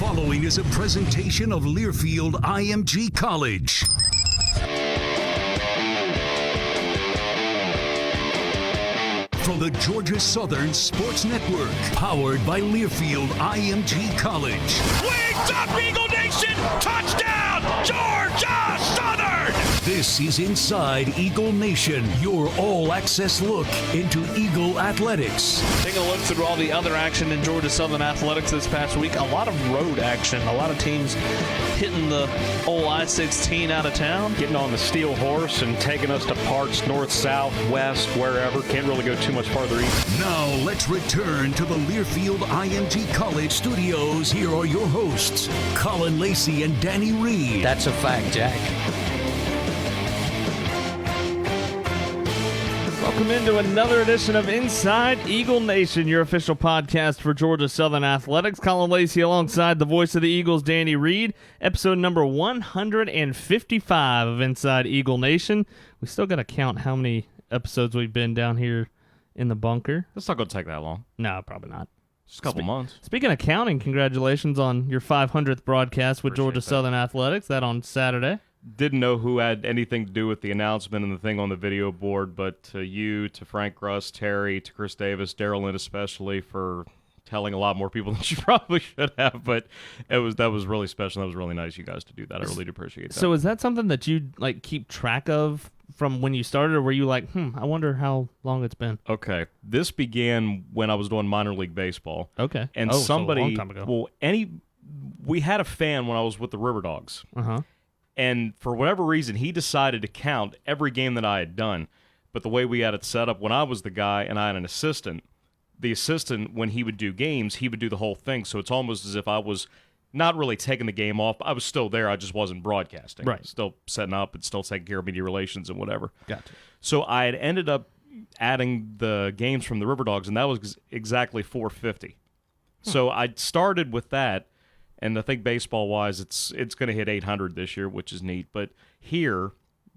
following is a presentation of Learfield IMG College. From the Georgia Southern Sports Network, powered by Learfield IMG College. Wings up, Eagle Nation! Touchdown, Georgia Southern! This is Inside Eagle Nation, your all-access look into Eagle athletics. Taking a look through all the other action in Georgia Southern athletics this past week. A lot of road action. A lot of teams hitting the old I-16 out of town. Getting on the steel horse and taking us to parts north, south, west, wherever. Can't really go too much farther east. Now let's return to the Learfield IMG College studios. Here are your hosts, Colin Lacey and Danny Reed. That's a fact, Jack. Welcome into another edition of Inside Eagle Nation, your official podcast for Georgia Southern Athletics. Colin Lacey alongside the voice of the Eagles, Danny Reed. Episode number 155 of Inside Eagle Nation. We still got to count how many episodes we've been down here in the bunker. It's not going to take that long. No, probably not. Just a couple months. Speaking of counting, congratulations on your 500th broadcast with Georgia Southern Athletics. That on Saturday. Didn't know who had anything to do with the announcement and the thing on the video board, but to you, to Frank Gruss, Terry, to Chris Davis, Daryl Lynn especially, for telling a lot more people than you probably should have. But that was really special. That was really nice, you guys, to do that. I really do appreciate that. So is that something that you keep track of from when you started, or were you like, I wonder how long it's been? Okay, this began when I was doing minor league baseball. Okay, and somebody, so a long time ago. We had a fan when I was with the River Dogs. And for whatever reason, he decided to count every game that I had done. But the way we had it set up, when I was the guy and I had an assistant, the assistant, when he would do games, he would do the whole thing. So it's almost as if I was not really taking the game off. I was still there. I just wasn't broadcasting. Right. Still setting up and still taking care of media relations and whatever. Gotcha. So I had ended up adding the games from the River Dogs, and that was exactly 450. So I started with that. And I think baseball-wise, it's going to hit 800 this year, which is neat. But here,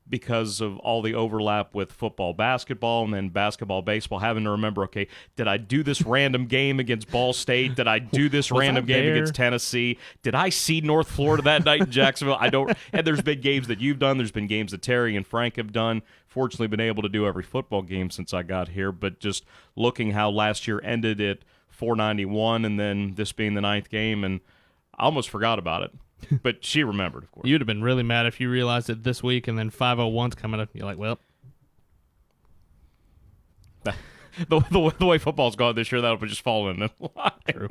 because of all the overlap with football, basketball, and then basketball, baseball, having to remember, okay, did I do this random game against Ball State? Did I do this random game against Tennessee? Did I see North Florida that night in Jacksonville? I don't. And there's been games that you've done. There's been games that Terry and Frank have done. Fortunately, been able to do every football game since I got here. But just looking how last year ended at 491, and then this being the 9th game, and I almost forgot about it, but she remembered, of course. You'd have been really mad if you realized it this week and then 501's coming up. You're like, well. The way football's gone this year, that'll be just falling in line. True.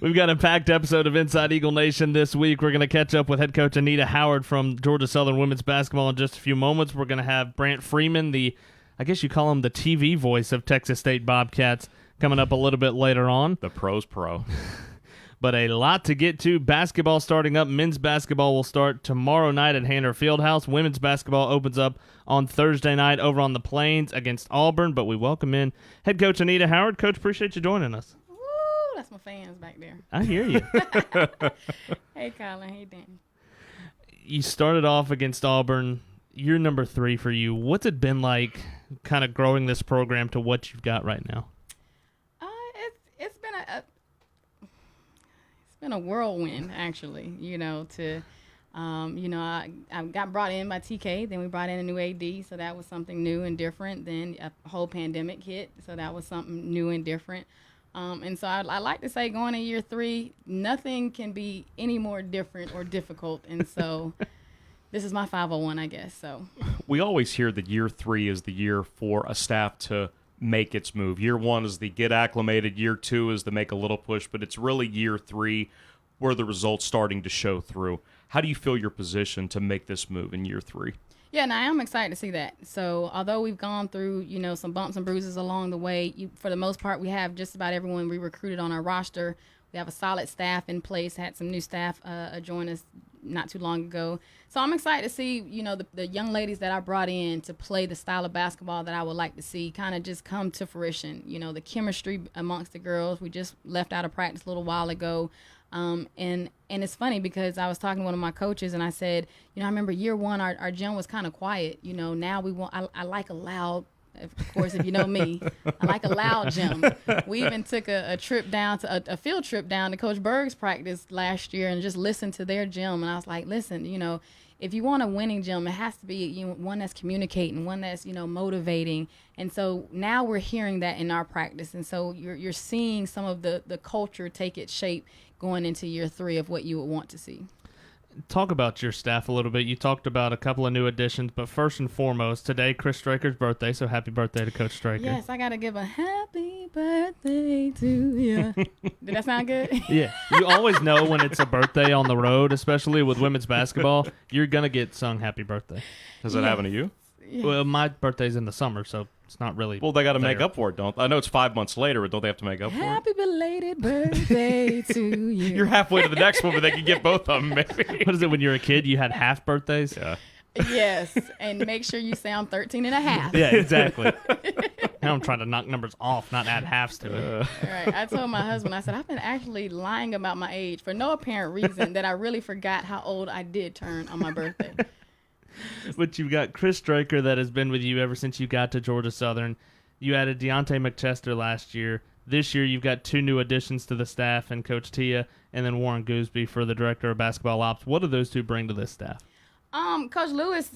We've got a packed episode of Inside Eagle Nation this week. We're going to catch up with head coach Anita Howard from Georgia Southern Women's Basketball in just a few moments. We're going to have Brant Freeman, I guess you call him the TV voice of Texas State Bobcats, coming up a little bit later on. The pro's pro. But a lot to get to. Basketball starting up. Men's basketball will start tomorrow night at Hanner Fieldhouse. Women's basketball opens up on Thursday night over on the Plains against Auburn. But we welcome in head coach Anita Howard. Coach, appreciate you joining us. Woo, that's my fans back there. I hear you. Hey, Colin. Hey, Danny. You started off against Auburn. You're number 3 for you. What's it been like kind of growing this program to what you've got right now? It's been a whirlwind, actually, I got brought in by TK, then we brought in a new AD, so that was something new and different. Then a whole pandemic hit, so that was something new and different. And so I like to say going to year 3, nothing can be any more different or difficult. And so this is my 501, I guess. So we always hear that year 3 is the year for a staff to make its move. Year 1 is the get acclimated. Year 2 is the make a little push, but it's really year 3 where the results starting to show through. How do you feel your position to make this move in year 3? Yeah, and I am excited to see that. So although we've gone through, some bumps and bruises along the way, for the most part, we have just about everyone we recruited on our roster. We have a solid staff in place, had some new staff join us not too long ago. So I'm excited to see, the young ladies that I brought in to play the style of basketball that I would like to see kind of just come to fruition. The chemistry amongst the girls. We just left out of practice a little while ago. And it's funny because I was talking to one of my coaches and I said, I remember year 1, our gym was kind of quiet. Now I like a loud Of course, if you know me, I like a loud gym. We even took a trip down to a field trip down to Coach Berg's practice last year and just listened to their gym. And I was like, listen, if you want a winning gym, it has to be one that's communicating, one that's motivating. And so now we're hearing that in our practice, and so you're seeing some of the culture take its shape going into year 3 of what you would want to see. Talk about your staff a little bit. You talked about a couple of new additions, but first and foremost, today Chris Straker's birthday, so happy birthday to Coach Straker. Yes, I got to give a happy birthday to you. Did that sound good? Yeah. You always know when it's a birthday on the road, especially with women's basketball, you're going to get sung happy birthday. Does that happen to you? Yeah. Well, my birthday's in the summer, so it's not really. Well, they got to make up for it, don't I know it's 5 months later, but don't they have to make up for it? Happy belated birthday to you. You're halfway to the next one, but they can get both of them, maybe. What is it, when you're a kid, you had half birthdays? Yeah. Yes, and make sure you say I'm 13 and a half. Yeah, exactly. Now I'm trying to knock numbers off, not add halves to it. All right. I told my husband, I said, I've been actually lying about my age for no apparent reason that I really forgot how old I did turn on my birthday. But you've got Chris Straker that has been with you ever since you got to Georgia Southern. You added Deontay McChester last year. This year you've got 2 new additions to the staff, and Coach Taya, and then Warren Goosby for the Director of Basketball Ops. What do those 2 bring to this staff? Coach Lewis,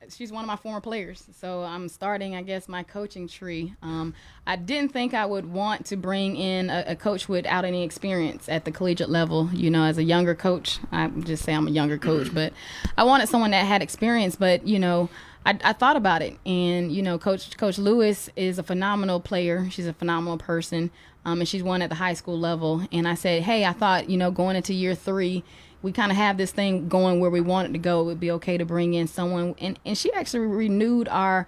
she's one of my former players, so I'm starting, I guess, my coaching tree. I didn't think I would want to bring in a coach without any experience at the collegiate level. As a younger coach, I just say I'm a younger coach, but I wanted someone that had experience. But I thought about it, and Coach Lewis is a phenomenal player. She's a phenomenal person, and she's won at the high school level. And I said, hey, I thought going into year 3. We kind of have this thing going where we want it to go. It would be okay to bring in someone. And she actually renewed our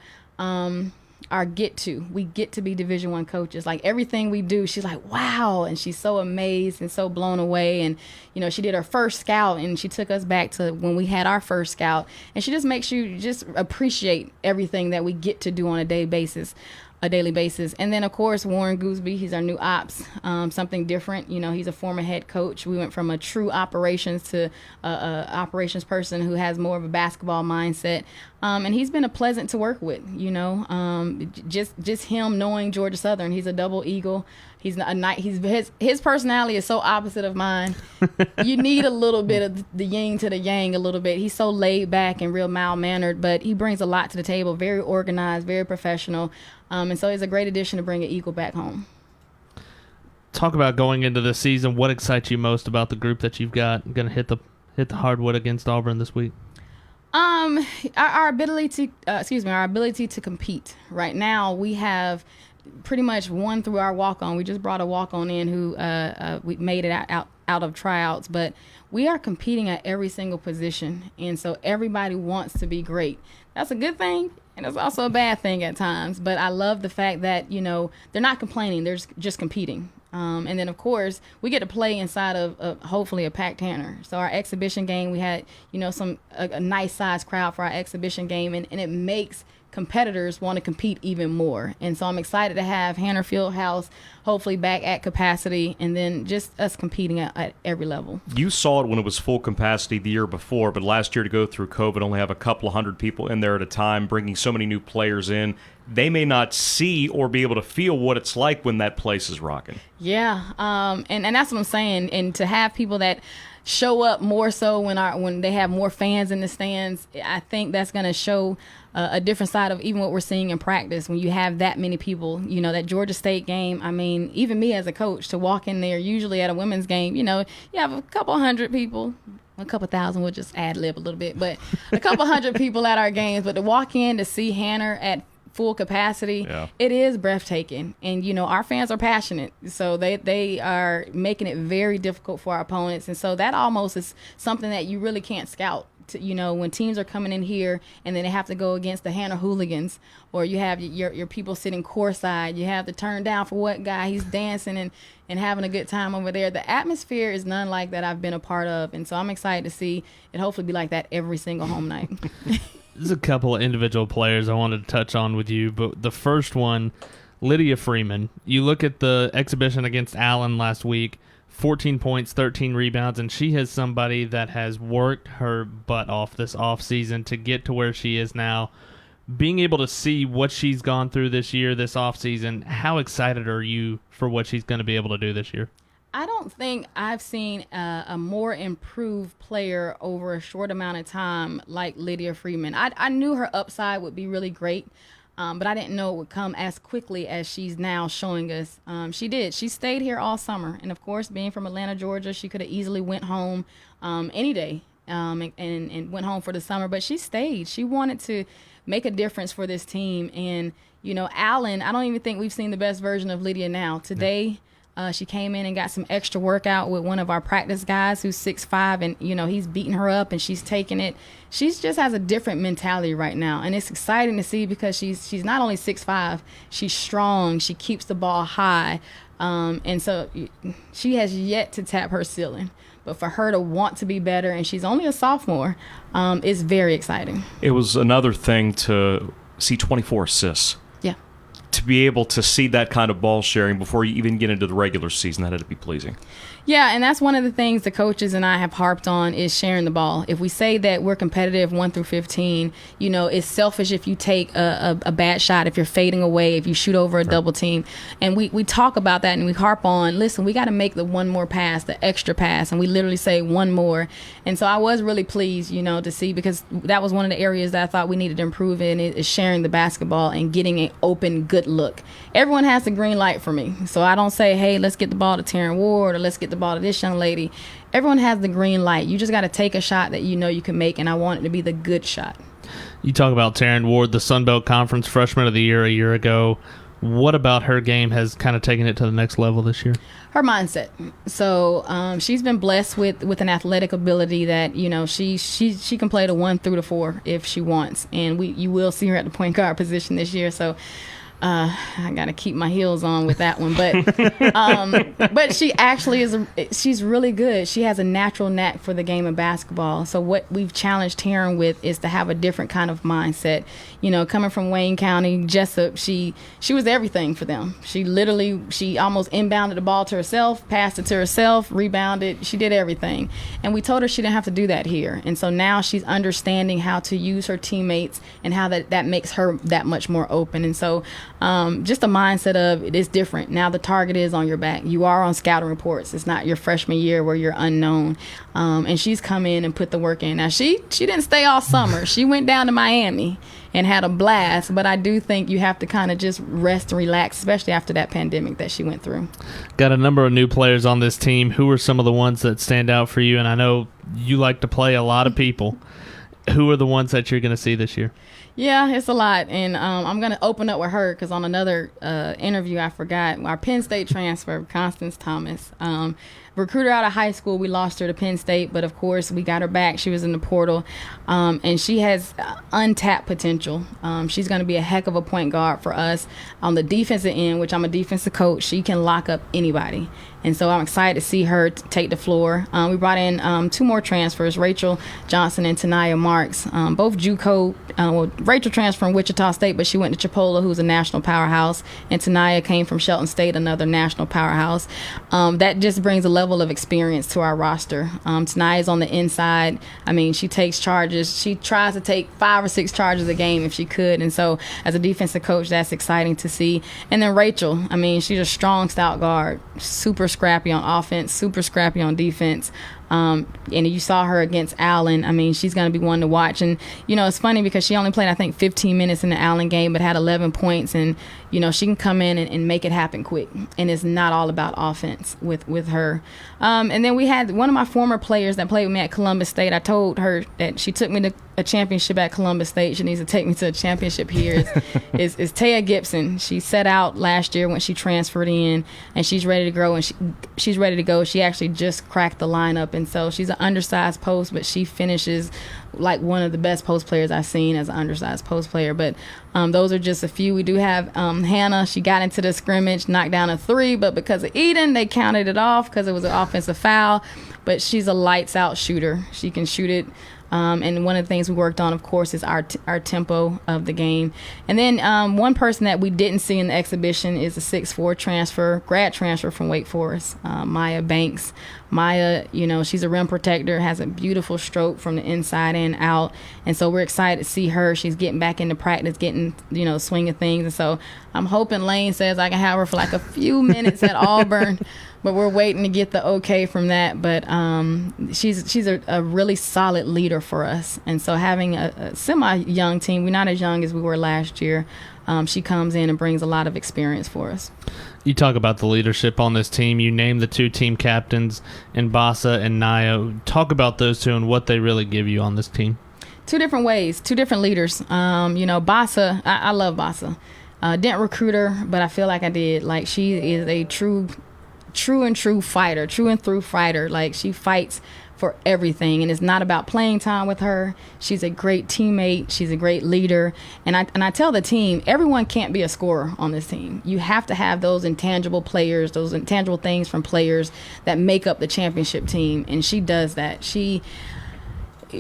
get to. We get to be Division I coaches. Like everything we do, she's like, wow. And she's so amazed and so blown away. And, she did her first scout, and she took us back to when we had our first scout. And she just makes you just appreciate everything that we get to do on a daily basis. And then, of course, Warren Goosby, he's our new ops, something different. He's a former head coach. We went from a true operations to a operations person who has more of a basketball mindset. And he's been a pleasant to work with, just him knowing Georgia Southern. He's a double eagle. He's his personality is so opposite of mine. You need a little bit of the yin to the yang a little bit. He's so laid back and real mild-mannered, but he brings a lot to the table, very organized, very professional. And so it's a great addition to bring an Eagle back home. Talk about going into the season. What excites you most about the group that you've got going to hit the hardwood against Auburn this week? Our ability to compete. Right now, we have pretty much won through our walk-on. We just brought a walk-on in who we made it out of tryouts, but we are competing at every single position, and so everybody wants to be great. That's a good thing, and it's also a bad thing at times, but I love the fact that, they're not complaining, they're just competing. And then, of course, we get to play inside of hopefully a packed Hanner. So our exhibition game, we had, a nice-sized crowd for our exhibition game, and it makes competitors want to compete even more. And so I'm excited to have Hanner Fieldhouse hopefully back at capacity, and then just us competing at every level. You saw it when it was full capacity the year before, but last year to go through COVID, only have a couple of hundred people in there at a time, bringing so many new players in. They may not see or be able to feel what it's like when that place is rocking. Yeah, and that's what I'm saying. And to have people that show up more so when they have more fans in the stands, I think that's going to show a different side of even what we're seeing in practice when you have that many people. That Georgia State game, I mean, even me as a coach, to walk in there, usually at a women's game, you have a couple hundred people. A couple thousand, we'll just ad-lib a little bit, but a couple hundred people at our games. But to walk in to see Hanner at full capacity, It is breathtaking. And, our fans are passionate. So they are making it very difficult for our opponents. And so that almost is something that you really can't scout. When teams are coming in here and then they have to go against the Hanner hooligans, or you have your people sitting courtside, you have to turn down for what guy, he's dancing and having a good time over there. The atmosphere is none like that I've been a part of. And so I'm excited to see it hopefully be like that every single home night. There's a couple of individual players I wanted to touch on with you, but the first one, Lydia Freeman. You look at the exhibition against Allen last week, 14 points, 13 rebounds, and she is somebody that has worked her butt off this offseason to get to where she is now. being able to see what she's gone through this year, this offseason, how excited are you for what she's going to be able to do this year? I don't think I've seen a more improved player over a short amount of time like Lydia Freeman. I knew her upside would be really great, but I didn't know it would come as quickly as she's now showing us. She did. She stayed here all summer. And, of course, being from Atlanta, Georgia, she could have easily went home any day and went home for the summer. But she stayed. She wanted to make a difference for this team. And, Allen, I don't even think we've seen the best version of Lydia now. Today, she came in and got some extra workout with one of our practice guys who's 6'5", and, he's beating her up and she's taking it. She just has a different mentality right now. And it's exciting to see because she's not only 6'5", she's strong. She keeps the ball high. And so she has yet to tap her ceiling. But for her to want to be better, and she's only a sophomore, is very exciting. It was another thing to see 24 assists. Yeah. To be able to see that kind of ball sharing before you even get into the regular season, that had to be pleasing. Yeah, and that's one of the things the coaches and I have harped on is sharing the ball. If we say that we're competitive 1 through 15, it's selfish if you take a bad shot, if you're fading away, if you shoot over a double team. And we talk about that and we harp on, listen, we got to make the one more pass, the extra pass, and we literally say one more. And so I was really pleased, to see, because that was one of the areas that I thought we needed to improve in is sharing the basketball and getting an open, good look. Everyone has the green light for me. So I don't say, hey, let's get the ball to Taryn Ward or let's get the ball to this young lady. Everyone has the green light. You just got to take a shot that you can make, and I want it to be the good shot. You talk about Taryn Ward, the Sunbelt Conference Freshman of the Year a year ago. What about her game has kind of taken it to the next level this year? Her mindset. So she's been blessed with an athletic ability that she can play the 1 through the 4 if she wants, and you will see her at the point guard position this year. So I got to keep my heels on with that one. But she actually she's really good. She has a natural knack for the game of basketball. So what we've challenged Taryn with is to have a different kind of mindset. Coming from Wayne County, Jessup, she was everything for them. She almost inbounded the ball to herself, passed it to herself, rebounded. She did everything. And we told her she didn't have to do that here. And so now she's understanding how to use her teammates and how that makes her that much more open. And so just a mindset of it is different. Now the target is on your back. You are on scouting reports. It's not your freshman year where you're unknown. And she's come in and put the work in. Now she didn't stay all summer. She went down to Miami and had a blast. But I do think you have to kind of just rest and relax, especially after that pandemic that she went through. Got a number of new players on this team. Who are some of the ones that stand out for you? And I know you like to play a lot of people. Who are the ones that you're going to see this year? Yeah, it's a lot. And I'm going to open up with her because on another interview, I forgot, our Penn State transfer, Constance Thomas. Recruiter out of high school, we lost her to Penn State, but of course we got her back. She was in the portal, and she has untapped potential. She's going to be a heck of a point guard for us. On the defensive end, which I'm a defensive coach, she can lock up anybody. And so I'm excited to see her take the floor. We brought in 2 more transfers, Rachel Johnson and Tanaya Marks, both JUCO. Rachel transferred from Wichita State, but she went to Chipola, who's a national powerhouse, and Tanaya came from Shelton State, another national powerhouse. That just brings a level of experience to our roster. Tanaya's on the inside. I mean, she takes charges. She tries to take 5 or 6 charges a game if she could. And so as a defensive coach, that's exciting to see. And then Rachel, I mean, she's a strong, stout guard, super scrappy on offense, super scrappy on defense. And you saw her against Allen. I mean, she's going to be one to watch. And, it's funny because she only played, I think, 15 minutes in the Allen game, but had 11 points. And, she can come in and make it happen quick. And it's not all about offense with her. And then we had one of my former players that played with me at Columbus State. I told her that she took me to a championship at Columbus State. She needs to take me to a championship here. is Taya Gibson. She set out last year when she transferred in, and she's ready to grow, and she's ready to go. She actually just cracked the lineup, and so she's an undersized post, but she finishes like one of the best post players I've seen as an undersized post player. But those are just a few. We do have Hannah. She got into the scrimmage, knocked down a 3, but because of Eden, they counted it off because it was an offensive foul. But she's a lights out shooter. She can shoot it. And one of the things we worked on, of course, is our tempo of the game. And then one person that we didn't see in the exhibition is a 6'4" grad transfer from Wake Forest, Maya Banks. Maya, she's a rim protector, has a beautiful stroke from the inside and out. And so we're excited to see her. She's getting back into practice, getting, swing of things. And so I'm hoping Lane says I can have her for like a few minutes at Auburn. But we're waiting to get the okay from that. But she's a really solid leader for us. And so having a semi-young team, we're not as young as we were last year, she comes in and brings a lot of experience for us. You talk about the leadership on this team. You name the two team captains in Basa and Naya. Talk about those two and what they really give you on this team. Two different ways, two different leaders. Basa, I love Basa. Didn't recruit her, but I feel like I did. Like, she is a true fighter, true and through fighter. Like, she fights for everything, and it's not about playing time with her. She's a great teammate. She's a great leader. And I tell the team, everyone can't be a scorer on this team. You have to have those intangible players, those intangible things from players that make up the championship team, and she does that.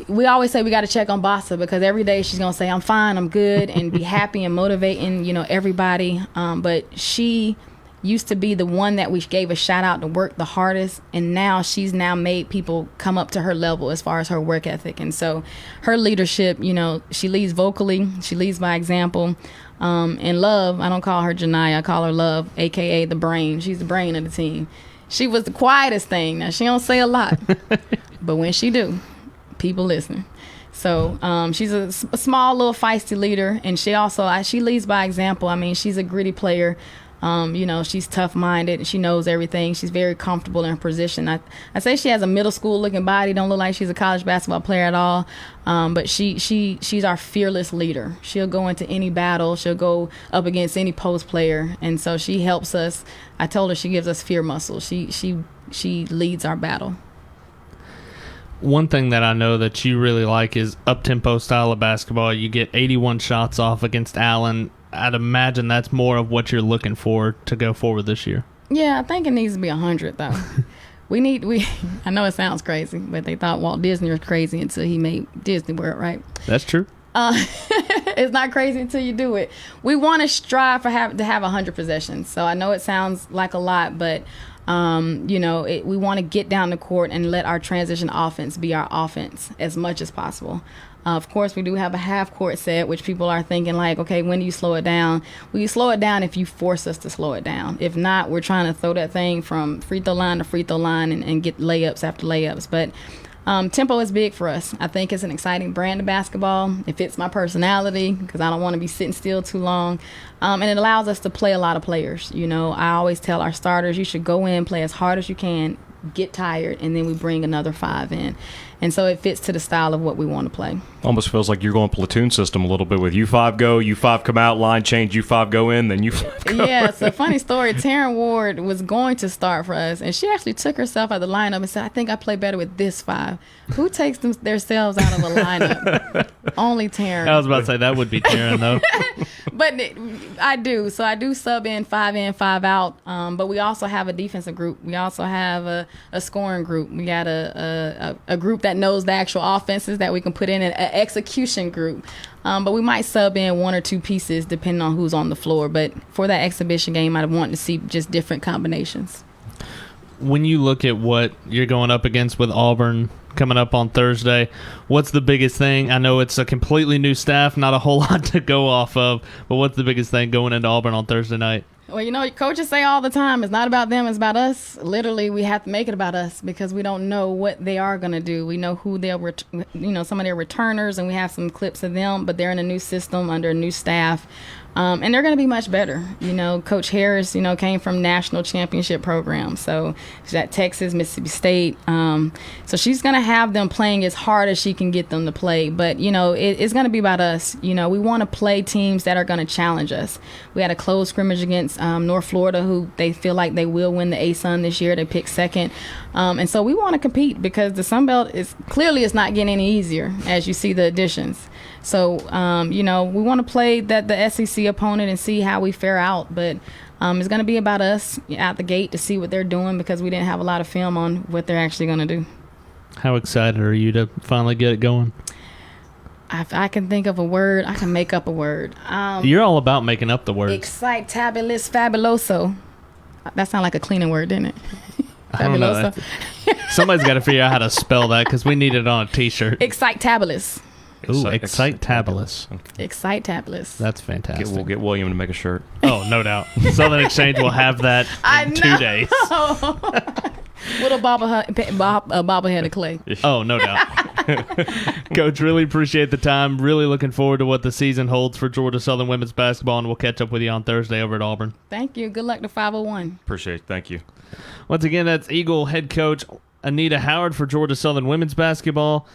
We always say we got to check on Basa, because every day she's going to say, I'm fine, I'm good, and be happy and motivating, everybody. But she used to be the one that we gave a shout out to work the hardest, and now she's made people come up to her level as far as her work ethic. And so her leadership, she leads vocally, she leads by example. And Love, I don't call her Janaya, I call her Love, aka the brain. She's the brain of the team. She was the quietest thing. Now, she don't say a lot, but when she do, people listen. So she's a small little feisty leader, and she leads by example. I mean, she's a gritty player. She's tough-minded. She knows everything. She's very comfortable in her position. I say she has a middle school-looking body. Don't look like she's a college basketball player at all. But she's our fearless leader. She'll go into any battle. She'll go up against any post player. And so she helps us. I told her she gives us fear muscle. She leads our battle. One thing that I know that you really like is up-tempo style of basketball. You get 81 shots off against Allen. I'd imagine that's more of what you're looking for to go forward this year. Yeah, I think it needs to be 100, though. I know it sounds crazy, but they thought Walt Disney was crazy until he made Disney World, right? That's true. It's not crazy until you do it. We want to strive to have 100 possessions. So I know it sounds like a lot, but we want to get down the court and let our transition offense be our offense as much as possible. Of course, we do have a half-court set, which people are thinking like, okay, when do you slow it down? Well, you slow it down if you force us to slow it down. If not, we're trying to throw that thing from free throw line to free throw line and get layups after layups. But tempo is big for us. I think it's an exciting brand of basketball. It fits my personality because I don't want to be sitting still too long. And it allows us to play a lot of players. I always tell our starters, you should go in, play as hard as you can, get tired, and then we bring another 5 in. And so it fits to the style of what we want to play. Almost feels like you're going platoon system a little bit with you 5 go, you 5 come out, line change, you 5 go in, then you 5 go. Yeah, it's a funny story. Taryn Ward was going to start for us, and she actually took herself out of the lineup and said, I think I play better with this 5. Who takes themselves out of a lineup? Only Taryn. I was about to say that would be Taryn, though. But I do. So I do sub in, 5 out. But we also have a defensive group. We also have a scoring group. We got a group that knows the actual offenses that we can put in, an execution group. But we might sub in 1 or 2 pieces depending on who's on the floor. But for that exhibition game, I'd want to see just different combinations. When you look at what you're going up against with Auburn coming up on Thursday, what's the biggest thing? I know it's a completely new staff, not a whole lot to go off of, but what's the biggest thing going into Auburn on Thursday night? Well, coaches say all the time, it's not about them, it's about us. Literally, we have to make it about us because we don't know what they are going to do. We know who some of their returners, and we have some clips of them, but they're in a new system under a new staff. And they're going to be much better. Coach Harris, came from national championship programs. So she's at Texas, Mississippi State. So she's going to have them playing as hard as she can get them to play. But, it's going to be about us. We want to play teams that are going to challenge us. We had a close scrimmage against North Florida, who they feel like they will win the ASUN this year. They picked second. And so we want to compete because the Sunbelt is clearly it's not getting any easier as you see the additions. So, we want to play the SEC opponent and see how we fare out. But it's going to be about us out the gate to see what they're doing because we didn't have a lot of film on what they're actually going to do. How excited are you to finally get it going? If I can think of a word, I can make up a word. You're all about making up the words. Excitabilis fabuloso. That sounded like a cleaning word, didn't it? I don't know. Somebody's got to figure out how to spell that because we need it on a T-shirt. Excite-tabulous. Ooh, Excite-tabulous. Excite-tabulous. That's fantastic. We'll get William to make a shirt. Oh, no doubt. Southern Exchange will have that in 2 days. With a bobblehead of clay. Oh, no doubt. Coach, really appreciate the time. Really looking forward to what the season holds for Georgia Southern women's basketball, and we'll catch up with you on Thursday over at Auburn. Thank you. Good luck to 501. Appreciate it. Thank you. Once again, that's Eagle head coach Anita Howard for Georgia Southern women's basketball.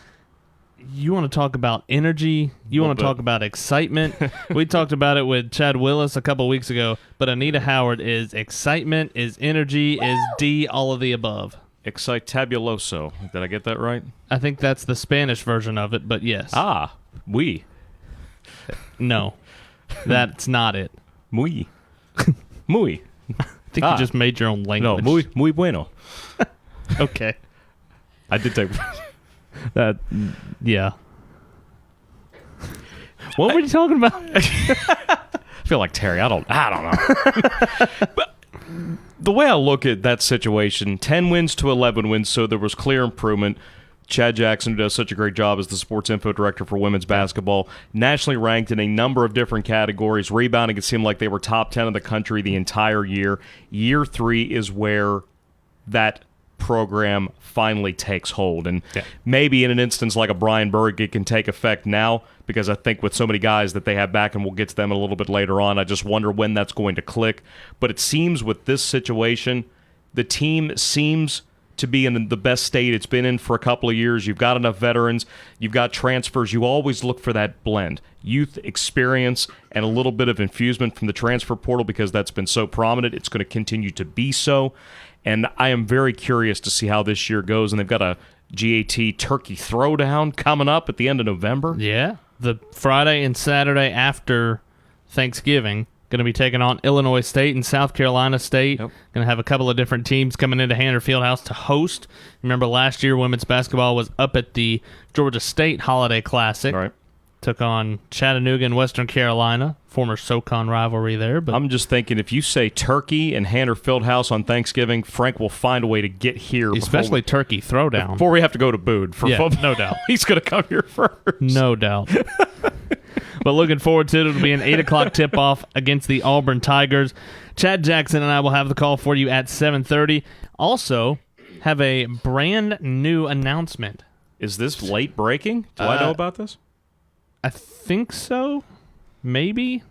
You want to talk about energy? You want to talk about excitement? We talked about it with Chad Willis a couple weeks ago, but Anita Howard is excitement, is energy, is D, all of the above. Excitabuloso. Did I get that right? I think that's the Spanish version of it, but yes. Oui. No, that's not it. Muy. Muy. I think you just made your own language. No, muy bueno. Okay. I did take... That, yeah. What were you talking about? I feel like Terry. I don't know. But the way I look at that situation, 10 wins to 11 wins, so there was clear improvement. Chad Jackson, who does such a great job as the sports info director for women's basketball, nationally ranked in a number of different categories. Rebounding, it seemed like they were top 10 in the country the entire year. Year 3 is where that program finally takes hold, and maybe in an instance like a Brian Berg, it can take effect now, because I think with so many guys that they have back, and we'll get to them a little bit later on, I just wonder when that's going to click. But it seems with this situation, the team seems to be in the best state it's been in for a couple of years. You've got enough veterans, you've got transfers. You always look for that blend, youth, experience, and a little bit of infusement from the transfer portal, because that's been so prominent. It's going to continue to be so. And I am very curious to see how this year goes. And they've got a GAT Turkey Throwdown coming up at the end of November. Yeah, the Friday and Saturday after Thanksgiving, going to be taking on Illinois State and South Carolina State. Going to have a couple of different teams coming into Hanner Fieldhouse to host. Remember last year, women's basketball was up at the Georgia State Holiday Classic. All right. Took on Chattanooga and Western Carolina, former SoCon rivalry there. But I'm just thinking, if you say Turkey and Hanner Fieldhouse on Thanksgiving, Frank will find a way to get here. Especially Turkey Throwdown. Before we have to go to Boone for football. No doubt. He's going to come here first. No doubt. But looking forward to it. It'll be an 8 o'clock tip-off against the Auburn Tigers. Chad Jackson and I will have the call for you at 7:30. Also, have a brand new announcement. Is this late breaking? Do I know about this? I think so, maybe.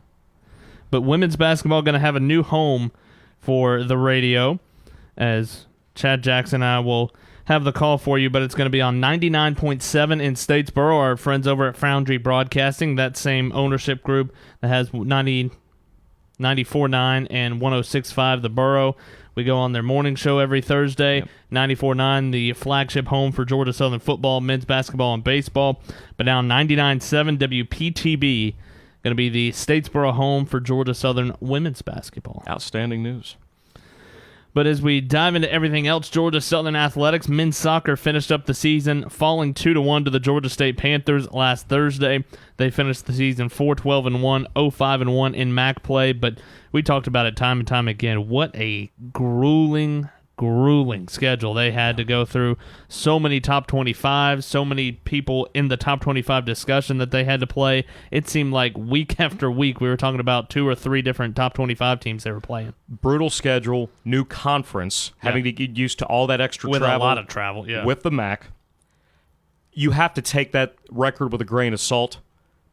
But women's basketball going to have a new home for the radio, as Chad Jackson and I will have the call for you, but it's going to be on 99.7 in Statesboro. Our friends over at Foundry Broadcasting, that same ownership group that has 94.9 and 106.5 the Borough. We go on their morning show every Thursday. 94.9, the flagship home for Georgia Southern football, men's basketball, and baseball. But now 99.7 WPTB, going to be the Statesboro home for Georgia Southern women's basketball. Outstanding news. But as we dive into everything else, Georgia Southern athletics, men's soccer finished up the season, falling 2-1 to the Georgia State Panthers last Thursday. They finished the season 4-12-1, 0-5-1 in MAC play, but we talked about it time and time again. What a grueling schedule they had to go through. So many top 25s, so many people in the top 25 discussion that they had to play. It seemed like week after week we were talking about 2 or 3 different top 25 teams they were playing. Brutal schedule, new conference, having to get used to all that extra with travel. With a lot of travel, with the MAC. You have to take that record with a grain of salt,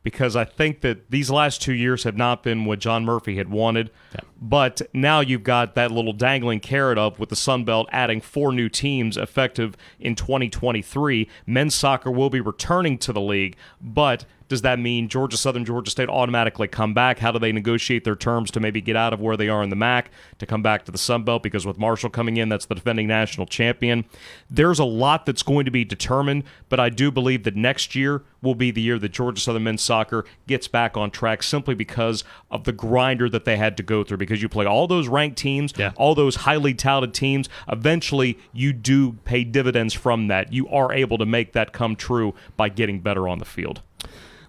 because I think that these last 2 years have not been what John Murphy had wanted. Yeah. But now you've got that little dangling carrot of, with the Sunbelt adding 4 new teams effective in 2023. Men's soccer will be returning to the league, but does that mean Georgia Southern, Georgia State automatically come back? How do they negotiate their terms to maybe get out of where they are in the MAC to come back to the Sunbelt? Because with Marshall coming in, that's the defending national champion. There's a lot that's going to be determined, but I do believe that next year will be the year that Georgia Southern men's soccer gets back on track, simply because of the grinder that they had to go through. Because you play all those ranked teams, all those highly touted teams, eventually you do pay dividends from that. You are able to make that come true by getting better on the field.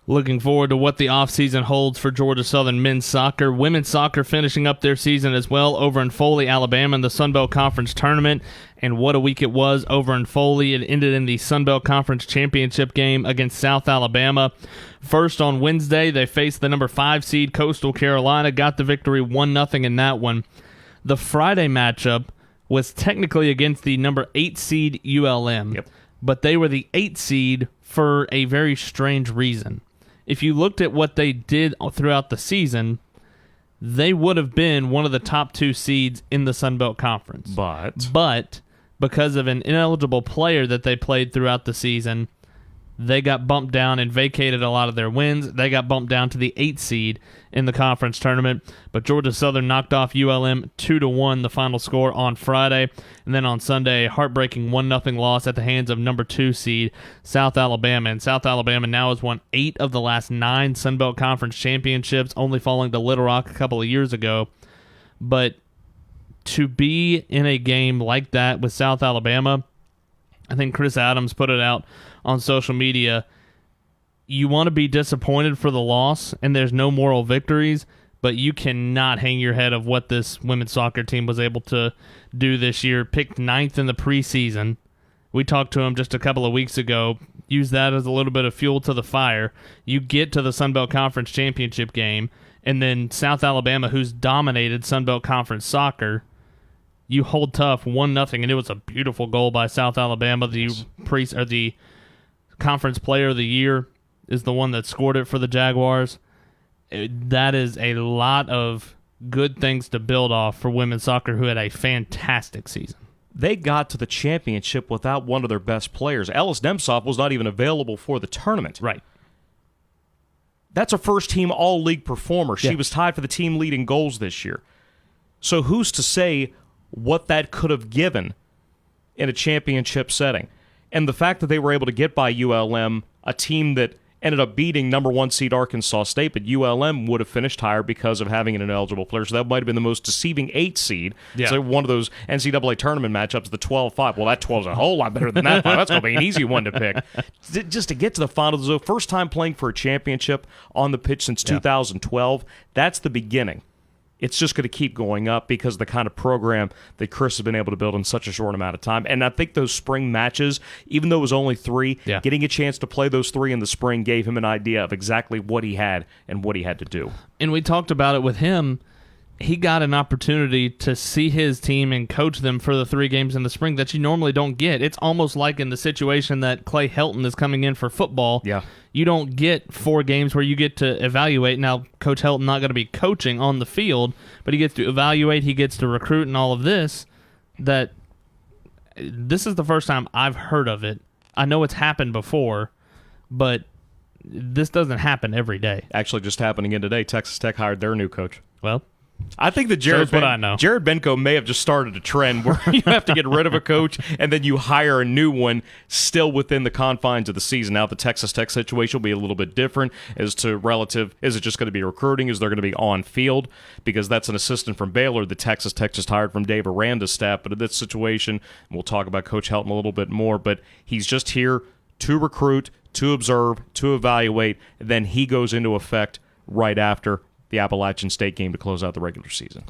Looking forward to what the offseason holds for Georgia Southern men's soccer. Women's soccer finishing up their season as well over in Foley, Alabama in the Sunbelt Conference Tournament. And what a week it was over in Foley. It ended in the Sunbelt Conference Championship game against South Alabama. First on Wednesday, they faced the number 5 seed Coastal Carolina, got the victory 1-0 in that one. The Friday matchup was technically against the number 8 seed ULM, but they were the 8 seed for a very strange reason. If you looked at what they did throughout the season, they would have been one of the top 2 seeds in the Sunbelt Conference. But because of an ineligible player that they played throughout the season, they got bumped down and vacated a lot of their wins. They got bumped down to the 8th seed in the conference tournament. But Georgia Southern knocked off ULM 2-1, the final score on Friday. And then on Sunday, a heartbreaking 1-0 loss at the hands of number 2 seed South Alabama. And South Alabama now has won 8 of the last 9 Sunbelt Conference championships, only falling to Little Rock a couple of years ago. But to be in a game like that with South Alabama, I think Chris Adams put it out on social media. You want to be disappointed for the loss, and there's no moral victories, but you cannot hang your head of what this women's soccer team was able to do this year. Picked 9th in the preseason. We talked to him just a couple of weeks ago. Use that as a little bit of fuel to the fire. You get to the Sunbelt Conference Championship game, and then South Alabama, who's dominated Sunbelt Conference soccer, you hold tough 1-0, and it was a beautiful goal by South Alabama. The Conference Player of the Year is the one that scored it for the Jaguars. That is a lot of good things to build off for women's soccer, who had a fantastic season. They got to the championship without one of their best players. Ellis Nemtsov was not even available for the tournament. Right. That's a first-team all-league performer. She was tied for the team lead in goals this year. So who's to say what that could have given in a championship setting? And the fact that they were able to get by ULM, a team that ended up beating number 1 seed Arkansas State, but ULM would have finished higher because of having an ineligible player. So that might have been the most deceiving 8 seed. Yeah. So one of those NCAA tournament matchups, the 12-5. Well, that 12's a whole lot better than that 5. That's going to be an easy one to pick. Just to get to the finals, though, first time playing for a championship on the pitch since 2012, that's the beginning. It's just going to keep going up because of the kind of program that Chris has been able to build in such a short amount of time. And I think those spring matches, even though it was only 3, getting a chance to play those 3 in the spring gave him an idea of exactly what he had and what he had to do. And we talked about it with him. He got an opportunity to see his team and coach them for the 3 games in the spring that you normally don't get. It's almost like in the situation that Clay Helton is coming in for football. Yeah. You don't get 4 games where you get to evaluate. Now, Coach Helton not going to be coaching on the field, but he gets to evaluate, he gets to recruit and all of this. That this is the first time I've heard of it. I know it's happened before, but this doesn't happen every day. Actually, just happening again today, Texas Tech hired their new coach. Well, I think that Jared Benko may have just started a trend where you have to get rid of a coach and then you hire a new one still within the confines of the season. Now, the Texas Tech situation will be a little bit different as to relative. Is it just going to be recruiting? Is there going to be on field? Because that's an assistant from Baylor that Texas Tech just hired from Dave Aranda's staff. But in this situation, we'll talk about Coach Helton a little bit more, but he's just here to recruit, to observe, to evaluate, and then he goes into effect right after the Appalachian State game to close out the regular season.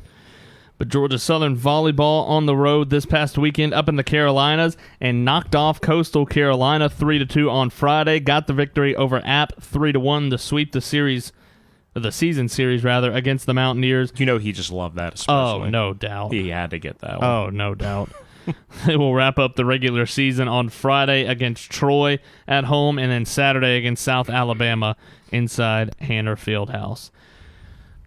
But Georgia Southern volleyball on the road this past weekend up in the Carolinas and knocked off Coastal Carolina 3-2 on Friday. Got the victory over App 3-1 to sweep the season series against the Mountaineers. You know he just loved that especially. Oh, no doubt. He had to get that one. Oh, no doubt. They will wrap up the regular season on Friday against Troy at home and then Saturday against South Alabama inside Hanner Fieldhouse.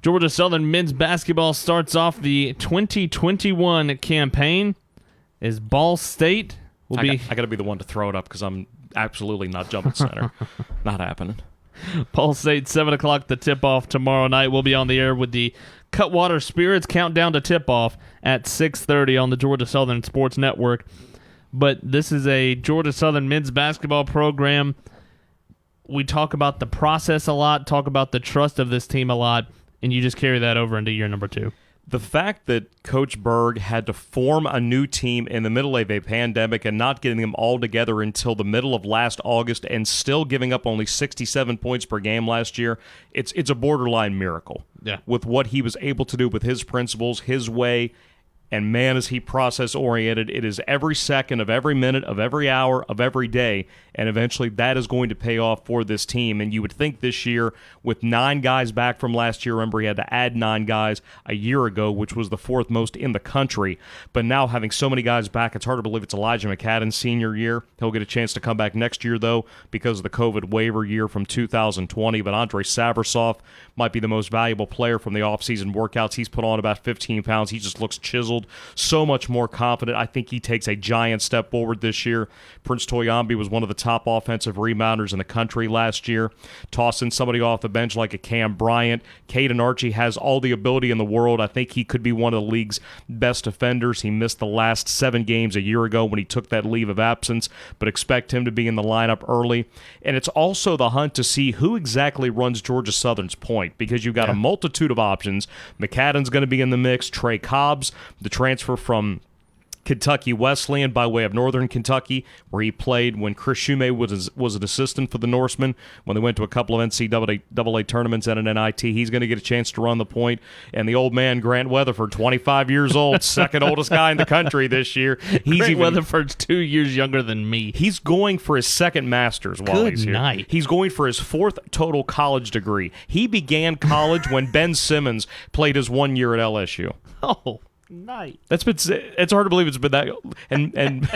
Georgia Southern men's basketball starts off the 2021 campaign as Ball State will be... I got to be the one to throw it up because I'm absolutely not jumping center. Not happening. Ball State, 7 o'clock, the tip-off tomorrow night. We'll be on the air with the Cutwater Spirits countdown to tip-off at 6:30 on the Georgia Southern Sports Network. But this is a Georgia Southern men's basketball program. We talk about the process a lot, talk about the trust of this team a lot, and you just carry that over into year number 2. The fact that Coach Berg had to form a new team in the middle of a pandemic and not getting them all together until the middle of last August and still giving up only 67 points per game last year, it's a borderline miracle. Yeah. With what he was able to do with his principles, his way, and man, is he process-oriented. It is every second of every minute of every hour of every day, and eventually that is going to pay off for this team. And you would think this year, with 9 guys back from last year, remember he had to add 9 guys a year ago, which was the 4th most in the country. But now having so many guys back, it's hard to believe it's Elijah McCadden's senior year. He'll get a chance to come back next year, though, because of the COVID waiver year from 2020. But Andre Savrasov might be the most valuable player from the offseason workouts. He's put on about 15 pounds. He just looks chiseled, so much more confident. I think he takes a giant step forward this year. Prince Toyambi was one of the top offensive rebounders in the country last year. Tossing somebody off the bench like a Cam Bryant. Caden Archie has all the ability in the world. I think he could be one of the league's best defenders. He missed the last 7 games a year ago when he took that leave of absence, but expect him to be in the lineup early. And it's also the hunt to see who exactly runs Georgia Southern's point, because you've got a multitude of options. McCadden's going to be in the mix. Trey Cobbs, the transfer from Kentucky Wesleyan by way of Northern Kentucky, where he played when Chris Shumay was an assistant for the Norsemen when they went to a couple of NCAA tournaments and an NIT. He's going to get a chance to run the point. And the old man, Grant Weatherford, 25 years old, second oldest guy in the country this year. Weatherford's 2 years younger than me. He's going for his second master's while he's here. Night. He's going for his 4th total college degree. He began college when Ben Simmons played his 1 year at LSU. Oh, night. It's hard to believe it's been that. And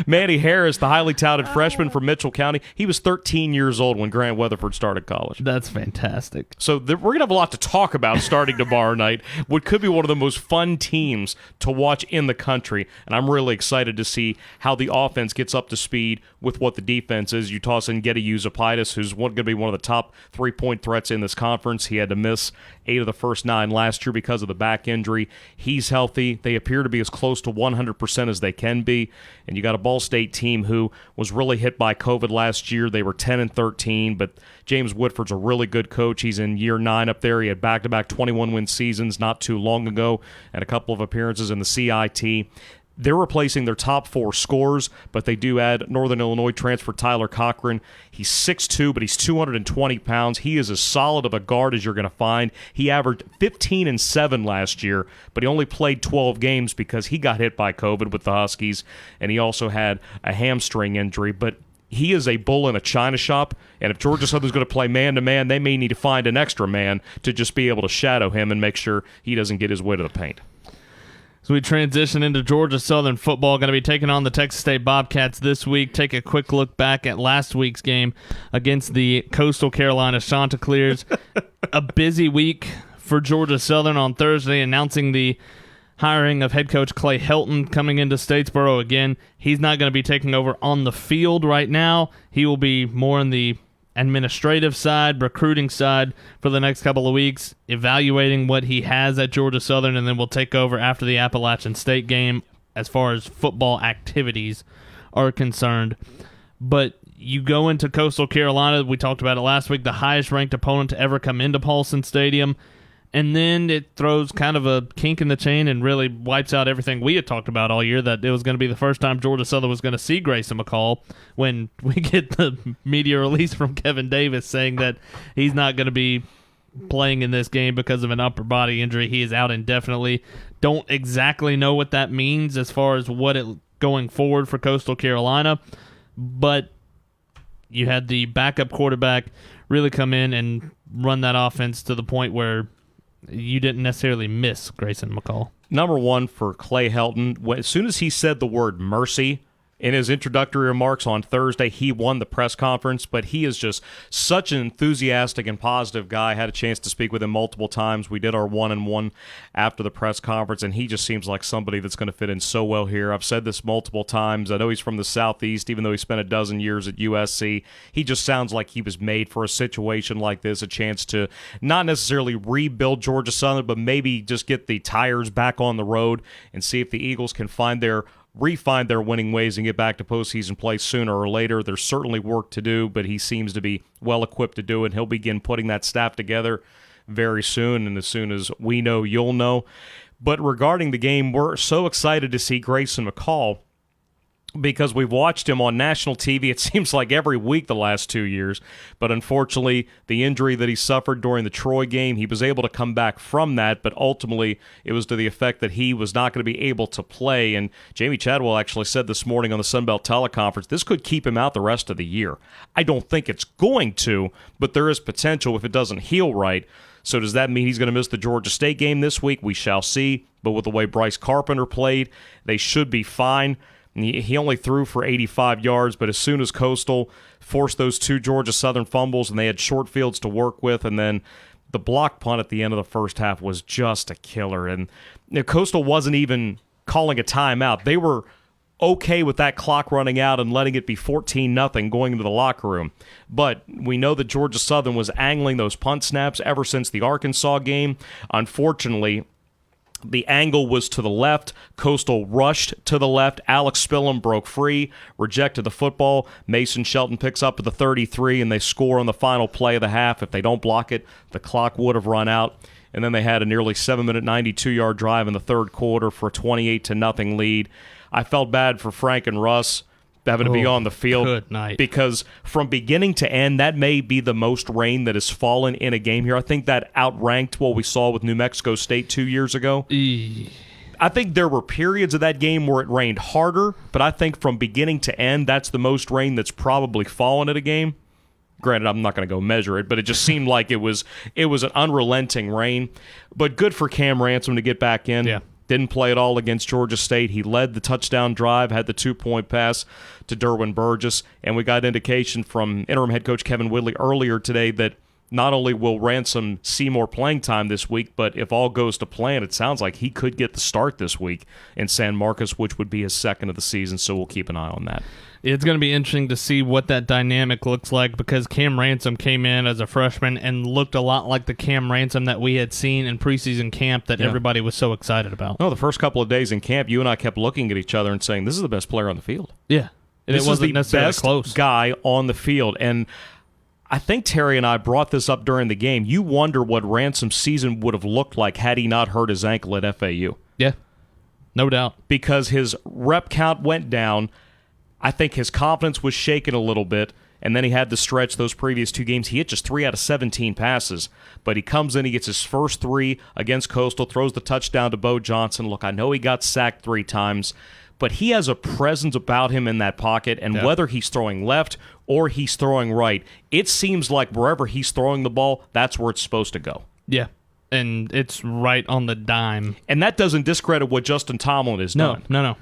Manny Harris, the highly touted freshman from Mitchell County, he was 13 years old when Grant Weatherford started college. That's fantastic. So we're going to have a lot to talk about starting tomorrow night. What could be one of the most fun teams to watch in the country. And I'm really excited to see how the offense gets up to speed with what the defense is. You toss in Getty Uzapaitis, who's going to be one of the top 3-point threats in this conference. He had to miss 8 of the first 9 last year because of the back injury. He's healthy. They appear to be as close to 100% as they can be. And you got a Ball State team who was really hit by COVID last year. They were 10-13, but James Woodford's a really good coach. He's in year 9 up there. He had back-to-back 21-win seasons not too long ago and a couple of appearances in the CIT. They're replacing their top 4 scorers, but they do add Northern Illinois transfer Tyler Cochran. He's 6'2", but he's 220 pounds. He is as solid of a guard as you're going to find. He averaged 15 and 7 last year, but he only played 12 games because he got hit by COVID with the Huskies, and he also had a hamstring injury. But he is a bull in a china shop, and if Georgia Southern's going to play man-to-man, they may need to find an extra man to just be able to shadow him and make sure he doesn't get his way to the paint. So we transition into Georgia Southern football. Going to be taking on the Texas State Bobcats this week. Take a quick look back at last week's game against the Coastal Carolina Chanticleers. A busy week for Georgia Southern on Thursday, announcing the hiring of head coach Clay Helton coming into Statesboro again. He's not going to be taking over on the field right now. He will be more in the administrative side, recruiting side for the next couple of weeks, evaluating what he has at Georgia Southern, and then we'll take over after the Appalachian State game as far as football activities are concerned. But you go into Coastal Carolina, we talked about it last week, the highest ranked opponent to ever come into Paulson Stadium, and then it throws kind of a kink in the chain and really wipes out everything we had talked about all year, that it was going to be the first time Georgia Southern was going to see Grayson McCall, when we get the media release from Kevin Davis saying that he's not going to be playing in this game because of an upper body injury. He is out indefinitely. Don't exactly know what that means as far as what it going forward for Coastal Carolina, but you had the backup quarterback really come in and run that offense to the point where you didn't necessarily miss Grayson McCall. Number one for Clay Helton, as soon as he said the word mercy in his introductory remarks on Thursday, he won the press conference, but he is just such an enthusiastic and positive guy. I had a chance to speak with him multiple times. We did our one-on-one after the press conference, and he just seems like somebody that's going to fit in so well here. I've said this multiple times. I know he's from the Southeast, even though he spent a dozen years at USC. He just sounds like he was made for a situation like this, a chance to not necessarily rebuild Georgia Southern, but maybe just get the tires back on the road and see if the Eagles can refine their winning ways and get back to postseason play sooner or later. There's certainly work to do, but he seems to be well equipped to do it. He'll begin putting that staff together very soon, and as soon as we know, you'll know. But regarding the game, we're so excited to see Grayson Mccall because we've watched him on national TV, it seems like every week the last 2 years. But unfortunately, the injury that he suffered during the Troy game, he was able to come back from that, but ultimately it was to the effect that he was not going to be able to play. And Jamie Chadwell actually said this morning on the Sunbelt teleconference, this could keep him out the rest of the year. I don't think it's going to, but there is potential if it doesn't heal right. So does that mean he's going to miss the Georgia State game this week? We shall see. But with the way Bryce Carpenter played, they should be fine. He only threw for 85 yards, but as soon as Coastal forced those 2 Georgia Southern fumbles and they had short fields to work with, and then the block punt at the end of the first half was just a killer. And Coastal wasn't even calling a timeout. They were okay with that clock running out and letting it be 14-0 going into the locker room. But we know that Georgia Southern was angling those punt snaps ever since the Arkansas game. Unfortunately, the angle was to the left. Coastal rushed to the left. Alex Spillum broke free, rejected the football. Mason Shelton picks up at the 33, and they score on the final play of the half. If they don't block it, the clock would have run out. And then they had a nearly 7-minute, 92-yard drive in the third quarter for a 28-0 lead. I felt bad for Frank and Russ having to be on the field. Good night. Because from beginning to end, that may be the most rain that has fallen in a game here. I think that outranked what we saw with New Mexico State 2 years ago. I think there were periods of that game where it rained harder, but I think from beginning to end, that's the most rain that's probably fallen at a game. Granted, I'm not going to go measure it, but it just seemed like it was an unrelenting rain. But good for Cam Ransom to get back in. Yeah. Didn't play at all against Georgia State. He led the touchdown drive, had the 2-point pass to Derwin Burgess, and we got indication from interim head coach Kevin Whitley earlier today that not only will Ransom see more playing time this week, but if all goes to plan, it sounds like he could get the start this week in San Marcos, which would be his second of the season, so we'll keep an eye on that. It's going to be interesting to see what that dynamic looks like because Cam Ransom came in as a freshman and looked a lot like the Cam Ransom that we had seen in preseason camp that everybody was so excited about. No, the first couple of days in camp, you and I kept looking at each other and saying, this is the best player on the field. Yeah. And this it wasn't is the necessarily best close. Guy on the field. And I think Terry and I brought this up during the game. You wonder what Ransom's season would have looked like had he not hurt his ankle at FAU. Yeah, no doubt. Because his rep count went down. I think his confidence was shaken a little bit, and then he had the stretch those previous 2 games. He hit just 3 out of 17 passes, but he comes in, he gets his first 3 against Coastal, throws the touchdown to Bo Johnson. Look, I know he got sacked 3 times, but he has a presence about him in that pocket, and whether he's throwing left or he's throwing right, it seems like wherever he's throwing the ball, that's where it's supposed to go. Yeah, and it's right on the dime. And that doesn't discredit what Justin Tomlin has done. No.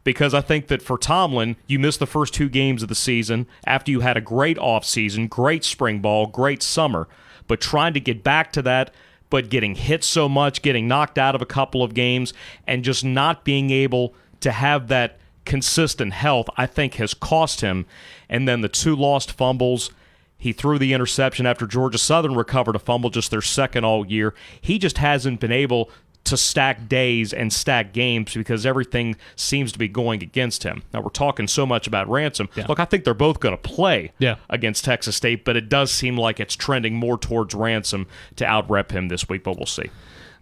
Because I think that for Tomlin, you missed the first 2 games of the season after you had a great offseason, great spring ball, great summer. But trying to get back to that, but getting hit so much, getting knocked out of a couple of games, and just not being able to have that consistent health, I think has cost him. And then the 2 lost fumbles. He threw the interception after Georgia Southern recovered a fumble, just their second all year. He just hasn't been able to stack days and stack games because everything seems to be going against him. Now, we're talking so much about Ransom. Yeah. Look, I think they're both going to play Yeah. against Texas State, but it does seem like it's trending more towards Ransom to out-rep him this week, but we'll see.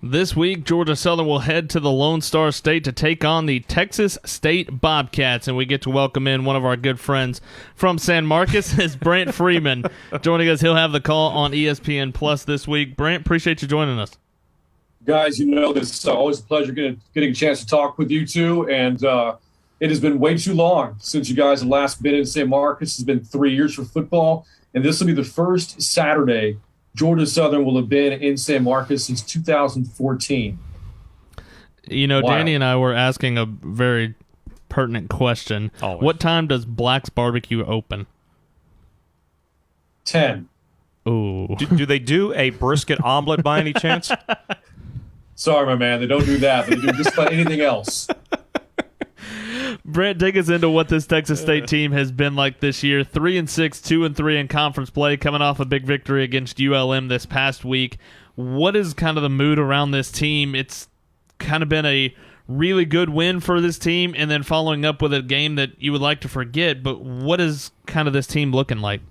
This week, Georgia Southern will head to the Lone Star State to take on the Texas State Bobcats, and we get to welcome in one of our good friends from San Marcos, is Brant Freeman. Joining us, he'll have the call on ESPN Plus this week. Brant, appreciate you joining us. Guys, you know, it's always a pleasure getting a chance to talk with you two, and it has been way too long since you guys have last been in San Marcos. It's been 3 years for football, and this will be the first Saturday Georgia Southern will have been in San Marcos since 2014. You know, Wow. Danny and I were asking a very pertinent question. Always. What time does Black's Barbecue open? 10. Ooh. Do they do a brisket omelet by any chance? Sorry, my man, they don't do that, but they do just about anything else. Brant, take us into what this Texas State team has been like this year. 3-6, 2-3 in conference play, coming off a big victory against ULM this past week. What is kind of the mood around this team? It's kind of been a really good win for this team, and then following up with a game that you would like to forget. But what is kind of this team looking like?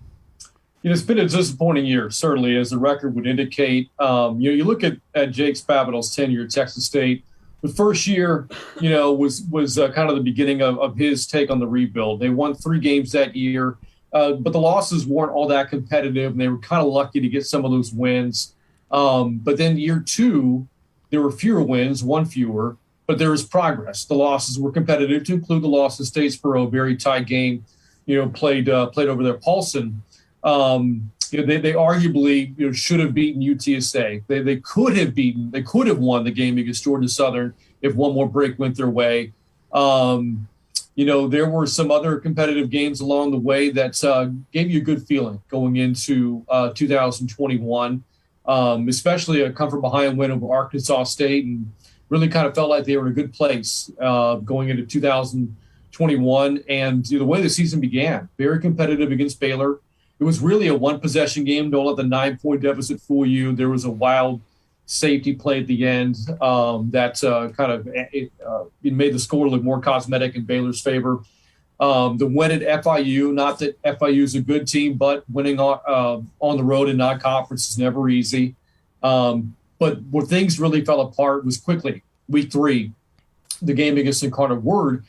It's been a disappointing year, certainly, as the record would indicate. You look at Jake Spavital's tenure at Texas State. The first year, was kind of the beginning of his take on the rebuild. They won 3 games that year, but the losses weren't all that competitive, and they were kind of lucky to get some of those wins. But then year 2, there were fewer wins, 1 fewer, but there was progress. The losses were competitive, to include the loss to Statesboro, a very tight game, played over there. Paulson. They arguably should have beaten UTSA. They could have won the game against Georgia Southern if one more break went their way. There were some other competitive games along the way that gave you a good feeling going into 2021, especially a come from behind win over Arkansas State, and really kind of felt like they were in a good place going into 2021. And the way the season began, very competitive against Baylor. It was really a 1-possession game. Don't let the 9-point deficit fool you. There was a wild safety play at the end that kind of made the score look more cosmetic in Baylor's favor. The win at FIU, not that FIU is a good team, but winning on the road in non-conference is never easy. But where things really fell apart was quickly. Week 3, the game against Incarnate Word,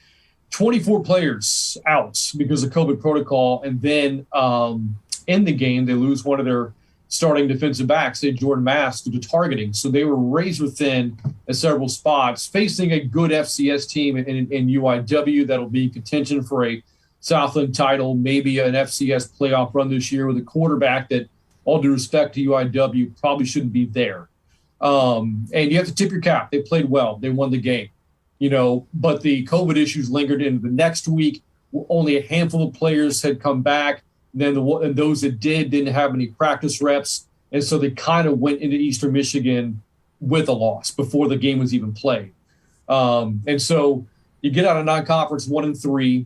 24 players out because of COVID protocol, and then in the game, they lose one of their starting defensive backs, Jordan Mass, due to targeting. So they were razor thin at several spots, facing a good FCS team in UIW that'll be in contention for a Southland title, maybe an FCS playoff run this year, with a quarterback that, all due respect to UIW, probably shouldn't be there. And you have to tip your cap. They played well. They won the game. But the COVID issues lingered into the next week. Only a handful of players had come back. Then and those that didn't have any practice reps. And so they kind of went into Eastern Michigan with a loss before the game was even played. And so you get out of non-conference 1-3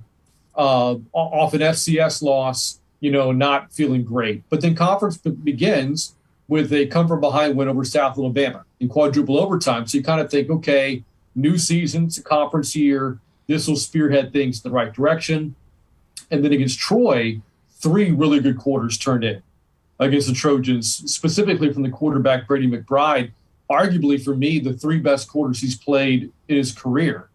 off an FCS loss, not feeling great. But then conference begins with a come-from-behind win over South Alabama in quadruple overtime. So you kind of think, okay, new season, it's a conference year. This will spearhead things in the right direction. And then against Troy, 3 really good quarters turned in against the Trojans, specifically from the quarterback, Brady McBride. Arguably, for me, the 3 best quarters he's played in his career.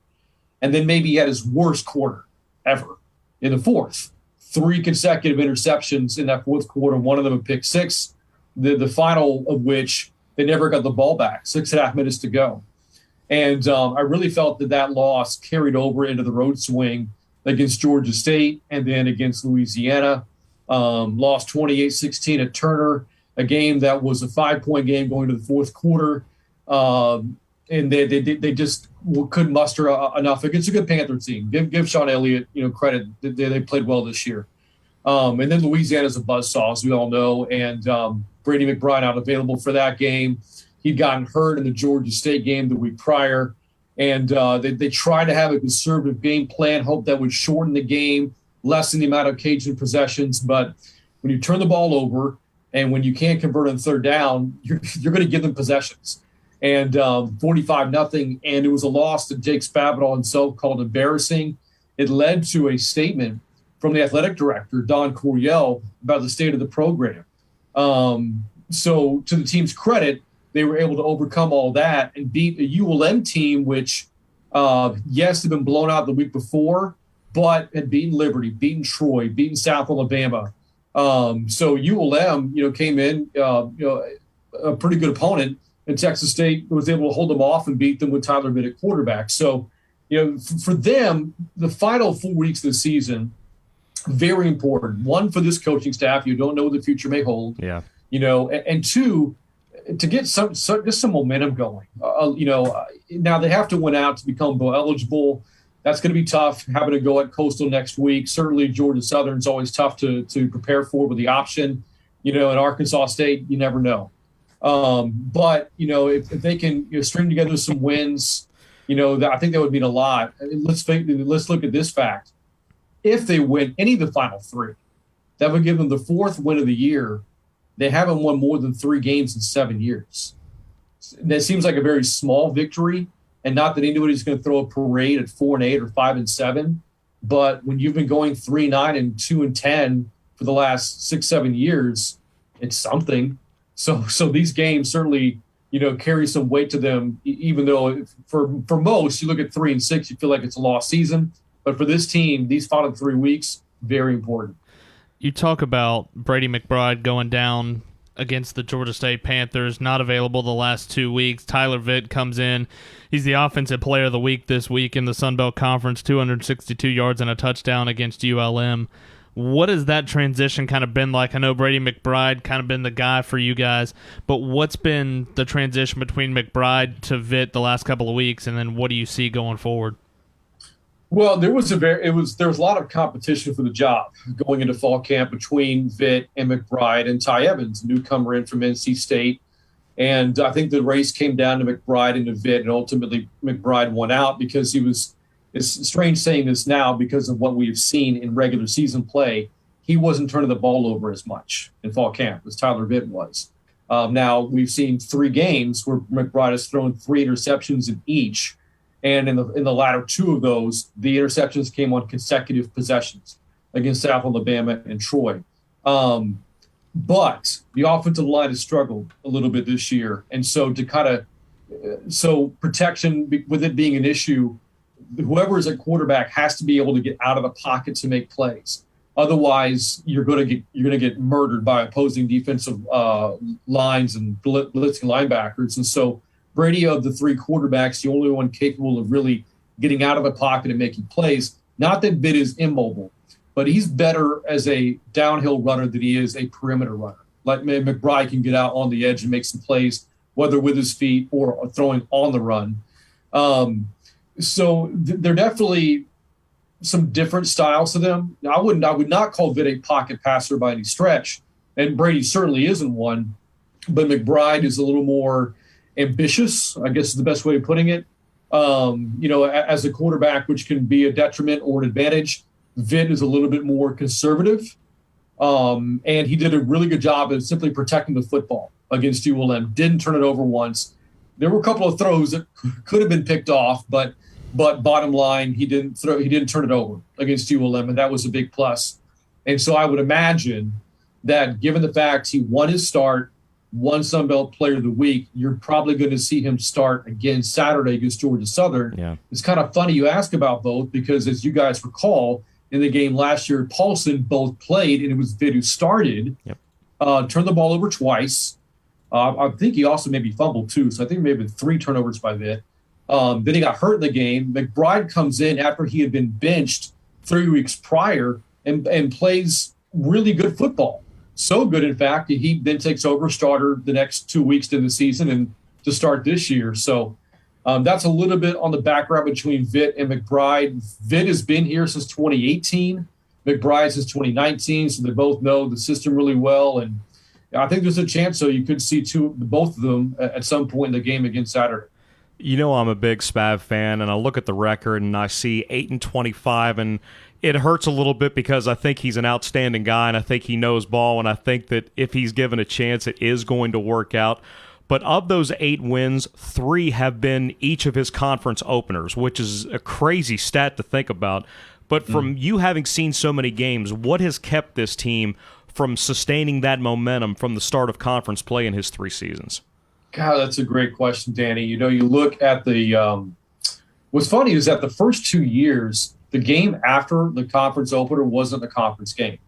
And then maybe he had his worst quarter ever in the 4th. 3 consecutive interceptions in that 4th quarter, one of them a pick 6, the final of which they never got the ball back, 6.5 minutes to go. And I really felt that loss carried over into the road swing against Georgia State and then against Louisiana. Lost 28-16 at Turner, a game that was a 5-point game going to the 4th quarter. And they just couldn't muster enough against a good Panther team. Give Sean Elliott credit. They played well this year. And then Louisiana's a buzzsaw, as we all know, and Brady McBride out available for that game. He'd gotten hurt in the Georgia State game the week prior, and they tried to have a conservative game plan, hope that would shorten the game, lessen the amount of Cajun possessions. But when you turn the ball over and when you can't convert on 3rd down, you're going to give them possessions. And 45-0, and it was a loss that Jake Spavital himself called embarrassing. It led to a statement from the athletic director, Don Coryell, about the state of the program. So to the team's credit, they were able to overcome all that and beat a ULM team, which, yes, had been blown out the week before, but had beaten Liberty, beaten Troy, beaten South Alabama. So ULM, came in, a pretty good opponent, and Texas State was able to hold them off and beat them with Tyler Mitt at quarterback. So, for them, the final 4 weeks of the season, very important. 1, for this coaching staff, you don't know what the future may hold. Yeah. And 2, to get some momentum going. Now they have to win out to become bowl eligible. That's going to be tough, having to go at Coastal next week. Certainly Georgia Southern is always tough to prepare for with the option. In Arkansas State, you never know. But if they can string together some wins, I think that would mean a lot. Let's look at this fact. If they win any of the final 3, that would give them the 4th win of the year. They haven't won more than 3 games in 7 years. That seems like a very small victory, and not that anybody's going to throw a parade at 4-8 or 5-7. But when you've been going 3-9 and 2-10 for for the last 6-7 years, it's something. So these games certainly, carry some weight to them, even though for most, you look at 3-6, you feel like it's a lost season. But for this team, these final 3 weeks, very important. You talk about Brady McBride going down against the Georgia State Panthers, not available the last 2 weeks. Tyler Vitt comes in. He's the offensive player of the week this week in the Sunbelt Conference, 262 yards and a touchdown against ULM. What has that transition kind of been like? I know Brady McBride kind of been the guy for you guys, but what's been the transition between McBride to Vitt the last couple of weeks, and then what do you see going forward? Well, there was a lot of competition for the job going into fall camp between Vitt and McBride and Ty Evans, a newcomer in from NC State. And I think the race came down to McBride and to Vitt, and ultimately McBride won out because it's strange saying this now because of what we've seen in regular season play. He wasn't turning the ball over as much in fall camp as Tyler Vitt was. Now we've seen 3 games where McBride has thrown 3 interceptions in each. And in the latter 2 of those, the interceptions came on consecutive possessions against South Alabama and Troy. But the offensive line has struggled a little bit this year. And so protection, with it being an issue, whoever is at quarterback has to be able to get out of the pocket to make plays. Otherwise, you're going to get murdered by opposing defensive lines and blitzing linebackers. And so Brady, of the 3 quarterbacks, the only one capable of really getting out of the pocket and making plays. Not that Vitt is immobile, but he's better as a downhill runner than he is a perimeter runner. Like McBride can get out on the edge and make some plays, whether with his feet or throwing on the run. So they're definitely some different styles to them. I would not call Vitt a pocket passer by any stretch, and Brady certainly isn't one. But McBride is a little more ambitious, I guess is the best way of putting it. As a quarterback, which can be a detriment or an advantage. Vitt is a little bit more conservative, and he did a really good job of simply protecting the football against ULM. Didn't turn it over once. There were a couple of throws that could have been picked off, but bottom line, he didn't turn it over against ULM, and that was a big plus. And so I would imagine that given the fact he won his start, won Sunbelt Player of the Week, you're probably going to see him start again Saturday against Georgia Southern. Yeah. It's kind of funny you ask about both because, as you guys recall, in the game last year, Paulson both played, and it was Vitt who started. Yep. Turned the ball over twice. I think he also maybe fumbled too, so I think maybe 3 turnovers by Vitt. Then he got hurt in the game. McBride comes in after he had been benched 3 weeks prior and plays really good football. So good, in fact, that he then takes over starter the next 2 weeks in the season and to start this year. So that's a little bit on the background between Vitt and McBride. Vitt has been here since 2018, McBride since 2019, so they both know the system really well. And I think there's a chance, so you could see both of them at some point in the game against Saturday. I'm a big Spav fan, and I look at the record and I see 8-25, and it hurts a little bit because I think he's an outstanding guy, and I think he knows ball, and I think that if he's given a chance, it is going to work out. But of those 8 wins, 3 have been each of his conference openers, which is a crazy stat to think about. But from you having seen so many games, what has kept this team from sustaining that momentum from the start of conference play in his 3 seasons? God, that's a great question, Danny. You look at the what's funny is that the first 2 years, the game after the conference opener wasn't a conference game.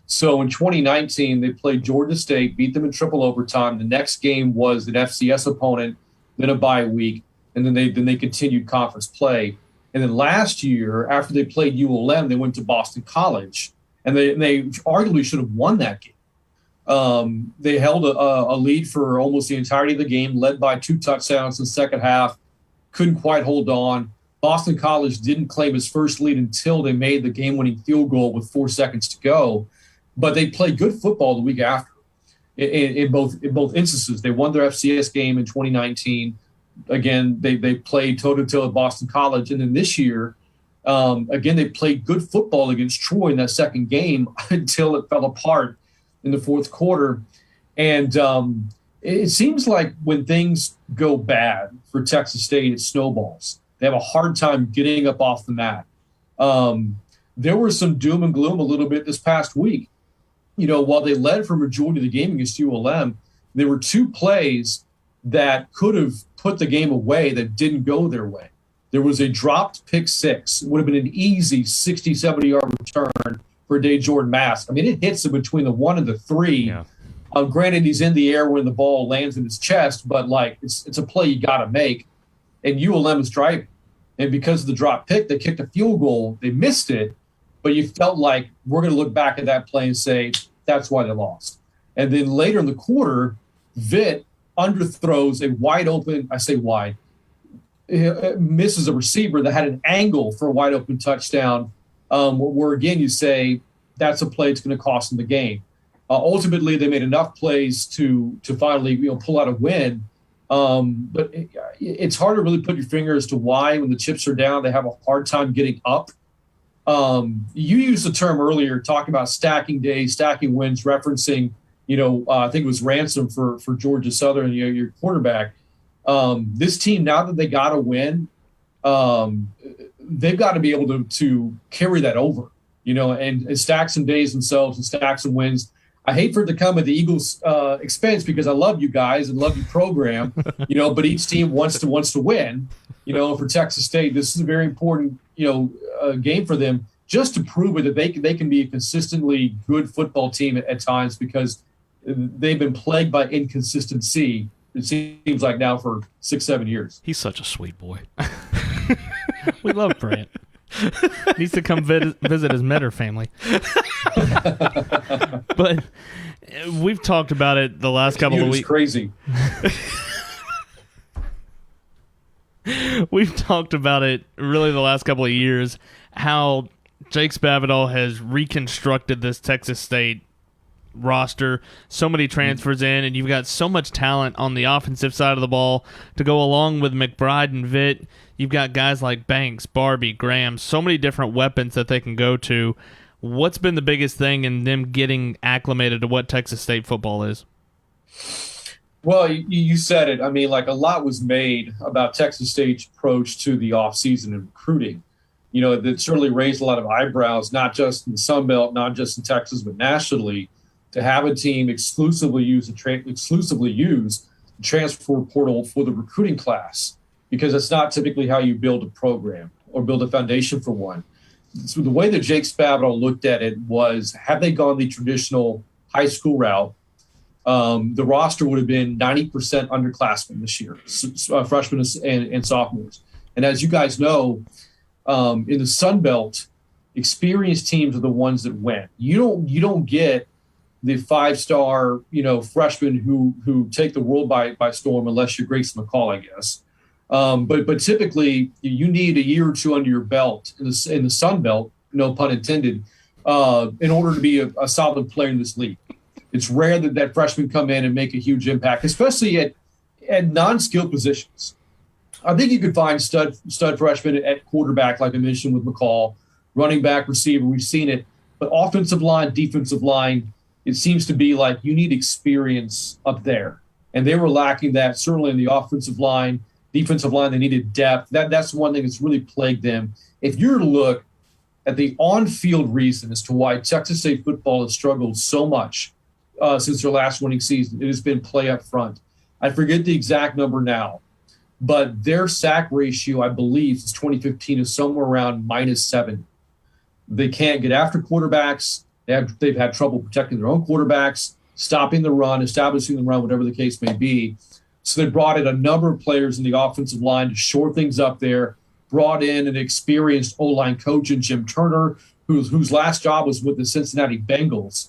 So in 2019, they played Georgia State, beat them in triple overtime. The next game was an FCS opponent, then a bye week, and then they continued conference play. And then last year, after they played ULM, they went to Boston College, and they arguably should have won that game. They held a lead for almost the entirety of the game, led by 2 touchdowns in the second half, couldn't quite hold on. Boston College didn't claim his first lead until they made the game-winning field goal with 4 seconds to go. But they played good football the week after in both instances. They won their FCS game in 2019. Again, they played toe-to-toe at Boston College. And then this year, again, they played good football against Troy in that second game until it fell apart in the fourth quarter. And it seems like when things go bad for Texas State, it snowballs. They have a hard time getting up off the mat. There was some doom and gloom a little bit this past week. while they led for majority of the game against ULM, there were 2 plays that could have put the game away that didn't go their way. There was a dropped pick 6. It would have been an easy 60, 70-yard return for Day Jordan Mask. I mean, it hits him between the 1 and the 3. Yeah. Granted, he's in the air when the ball lands in his chest, but, like, it's a play you got to make. And ULM is driving. And because of the drop pick, they kicked a field goal. They missed it, but you felt like we're going to look back at that play and say, that's why they lost. And then later in the quarter, Vitt underthrows a wide open, I say wide, misses a receiver that had an angle for a wide open touchdown, where again you say that's a play that's going to cost them the game. Ultimately, they made enough plays to finally pull out a win. But it's hard to really put your finger as to why when the chips are down they have a hard time getting up. You used the term earlier talking about stacking days, stacking wins, referencing I think it was Ransom for Georgia Southern, your quarterback. This team, now that they got a win, they've got to be able to carry that over, and stack some days themselves and stack some wins. I hate for it to come at the Eagles' expense because I love you guys and love your program, but each team wants to win. For Texas State, this is a very important, game for them just to prove it that they can be a consistently good football team at times because they've been plagued by inconsistency. It seems like now for 6-7 years. He's such a sweet boy. We love Brant. Needs to come visit his Metter family. But we've talked about it the last couple of weeks. Crazy. We've talked about it really the last couple of years, how Jake Spavital has reconstructed this Texas State roster, so many transfers in, and you've got so much talent on the offensive side of the ball to go along with McBride and Vitt. You've got guys like Banks, Barbie, Graham, so many different weapons that they can go to. What's been the biggest thing in them getting acclimated to what Texas State football is? Well, you said it. I mean, like, a lot was made about Texas State's approach to the offseason and recruiting. That certainly raised a lot of eyebrows, not just in the Sunbelt, not just in Texas, but nationally, to have a team exclusively use the transfer portal for the recruiting class, because that's not typically how you build a program or build a foundation for one. So the way that Jake Spavital looked at it was, had they gone the traditional high school route, the roster would have been 90% underclassmen this year, freshmen and sophomores. And as you guys know, in the Sunbelt, experienced teams are the ones that win. You don't get the 5-star, freshmen who take the world by storm unless you're Grayson Mccall, I guess. But typically you need a year or two under your belt in the Sunbelt, no pun intended, in order to be a solid player in this league. It's rare that freshmen come in and make a huge impact, especially at non-skilled positions. I think you could find stud freshmen at quarterback, like I mentioned with McCall, running back, receiver. We've seen it. But offensive line, defensive line, it seems to be like you need experience up there. And they were lacking that, certainly in the offensive line. Defensive line, they needed depth. That's one thing that's really plagued them. If you're to look at the on-field reason as to why Texas State football has struggled so much since their last winning season, it has been play up front. I forget the exact number now, but their sack ratio, I believe, since 2015 is somewhere around -7. They can't get after quarterbacks. They've had trouble protecting their own quarterbacks, stopping the run, establishing the run, whatever the case may be. So they brought in a number of players in the offensive line to shore things up there, brought in an experienced O-line coach in Jim Turner, whose last job was with the Cincinnati Bengals.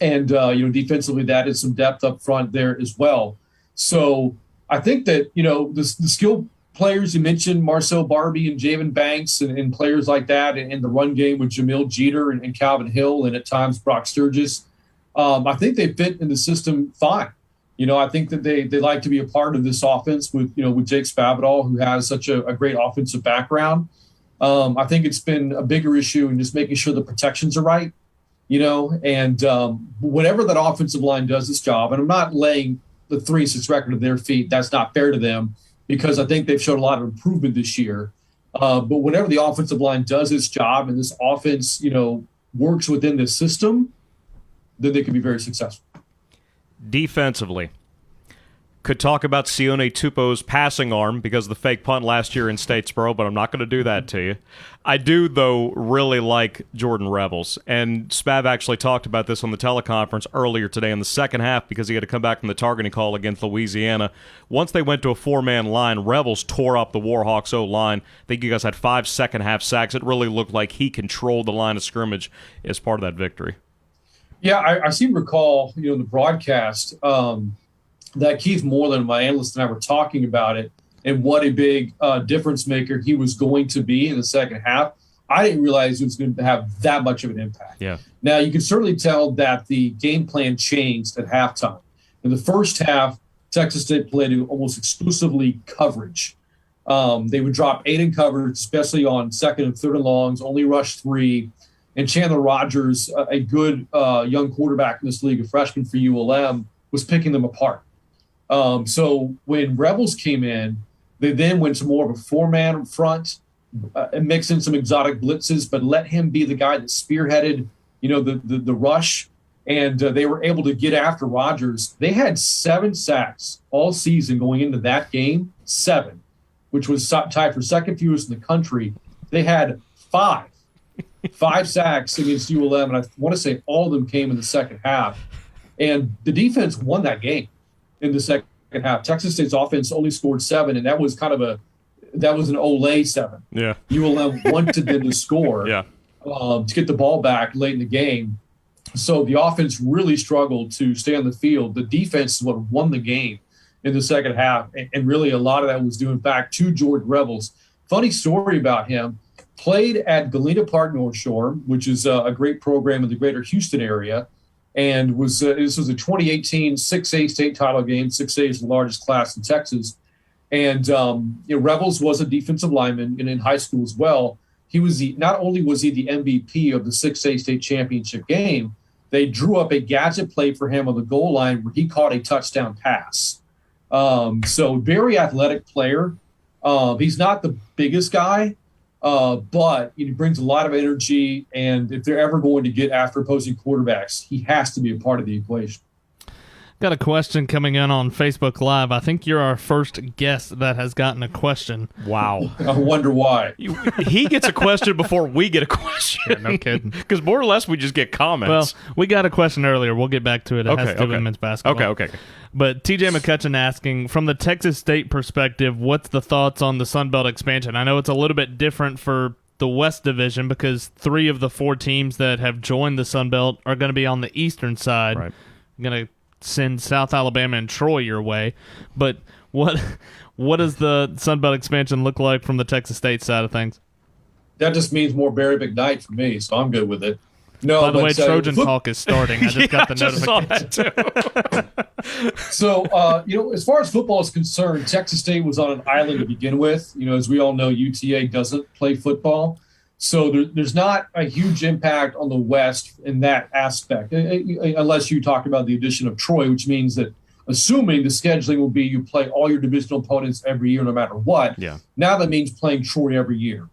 Defensively, that is some depth up front there as well. So I think that, the skill players you mentioned, Marcel Barbie and Javen Banks and players like that in the run game with Jamil Jeter and Calvin Hill and at times Brock Sturgis, I think they fit in the system fine. I think that they like to be a part of this offense with Jake Spavital, who has such a great offensive background. I think it's been a bigger issue in just making sure the protections are right, and whenever that offensive line does its job, and I'm not laying the 3-6 record at their feet. That's not fair to them because I think they've shown a lot of improvement this year. But whenever the offensive line does its job and this offense, works within the system, then they can be very successful. Defensively, could talk about Sione Tupou's passing arm because of the fake punt last year in Statesboro, but I'm not going to do that to you. I do, though, really like Jordan Rebels. And Spav actually talked about this on the teleconference earlier today in the second half because he had to come back from the targeting call against Louisiana. Once they went to a four-man line, Rebels tore up the Warhawks O-line. I think you guys had 5 second-half sacks. It really looked like he controlled the line of scrimmage as part of that victory. Yeah, I seem to recall, in the broadcast, that Keith Moreland, my analyst, and I were talking about it and what a big difference maker he was going to be in the second half. I didn't realize it was going to have that much of an impact. Yeah. Now, you can certainly tell that the game plan changed at halftime. In the first half, Texas State played almost exclusively coverage. They would drop 8 in coverage, especially on second and third and longs, only rush 3. And Chandler Rogers, a good young quarterback in this league, a freshman for ULM, was picking them apart. So when Rebels came in, they then went to more of a four-man front and mix in some exotic blitzes, but let him be the guy that spearheaded, the rush. And they were able to get after Rogers. They had 7 sacks all season going into that game, 7, which was tied for second fewest in the country. They had 5 sacks against ULM, and I want to say all of them came in the second half. And the defense won that game in the second half. Texas State's offense only scored 7, and that was an Olay 7. Yeah. ULM wanted them to score to get the ball back late in the game. So the offense really struggled to stay on the field. The defense is what won the game in the second half, and really a lot of that was due, in fact, to Jordan Rebels. Funny story about him. Played at Galena Park North Shore, which is a great program in the greater Houston area, and this was a 2018 6A state title game. 6A is the largest class in Texas. And Rebels was a defensive lineman and in high school as well. He was not only was he the MVP of the 6A state championship game, they drew up a gadget play for him on the goal line where he caught a touchdown pass. So very athletic player. He's not the biggest guy, but he brings a lot of energy, and if they're ever going to get after opposing quarterbacks, he has to be a part of the equation. Got a question coming in on Facebook Live. I think you're our first guest that has gotten a question. Wow. I wonder why. He gets a question before we get a question. Yeah, no kidding. Because more or less we just get comments. Well, we got a question earlier. We'll get back to it. It has to do with women's basketball. Okay. But TJ McCutcheon asking, from the Texas State perspective, what's the thoughts on the Sunbelt expansion? I know it's a little bit different for the West Division because 3 of the 4 teams that have joined the Sunbelt are going to be on the eastern side. Right. I'm going to send South Alabama and Troy your way. But what does the Sunbelt expansion look like from the Texas State side of things? That just means more Barry McKnight for me, so I'm good with it. No, by the way, Trojan Talk is starting. I just got the notification. Saw that too. So, as far as football is concerned, Texas State was on an island to begin with. As we all know, UTA doesn't play football. So there's not a huge impact on the West in that aspect, unless you talk about the addition of Troy, which means that assuming the scheduling will be you play all your divisional opponents every year no matter what. Yeah. Now that means playing Troy every year.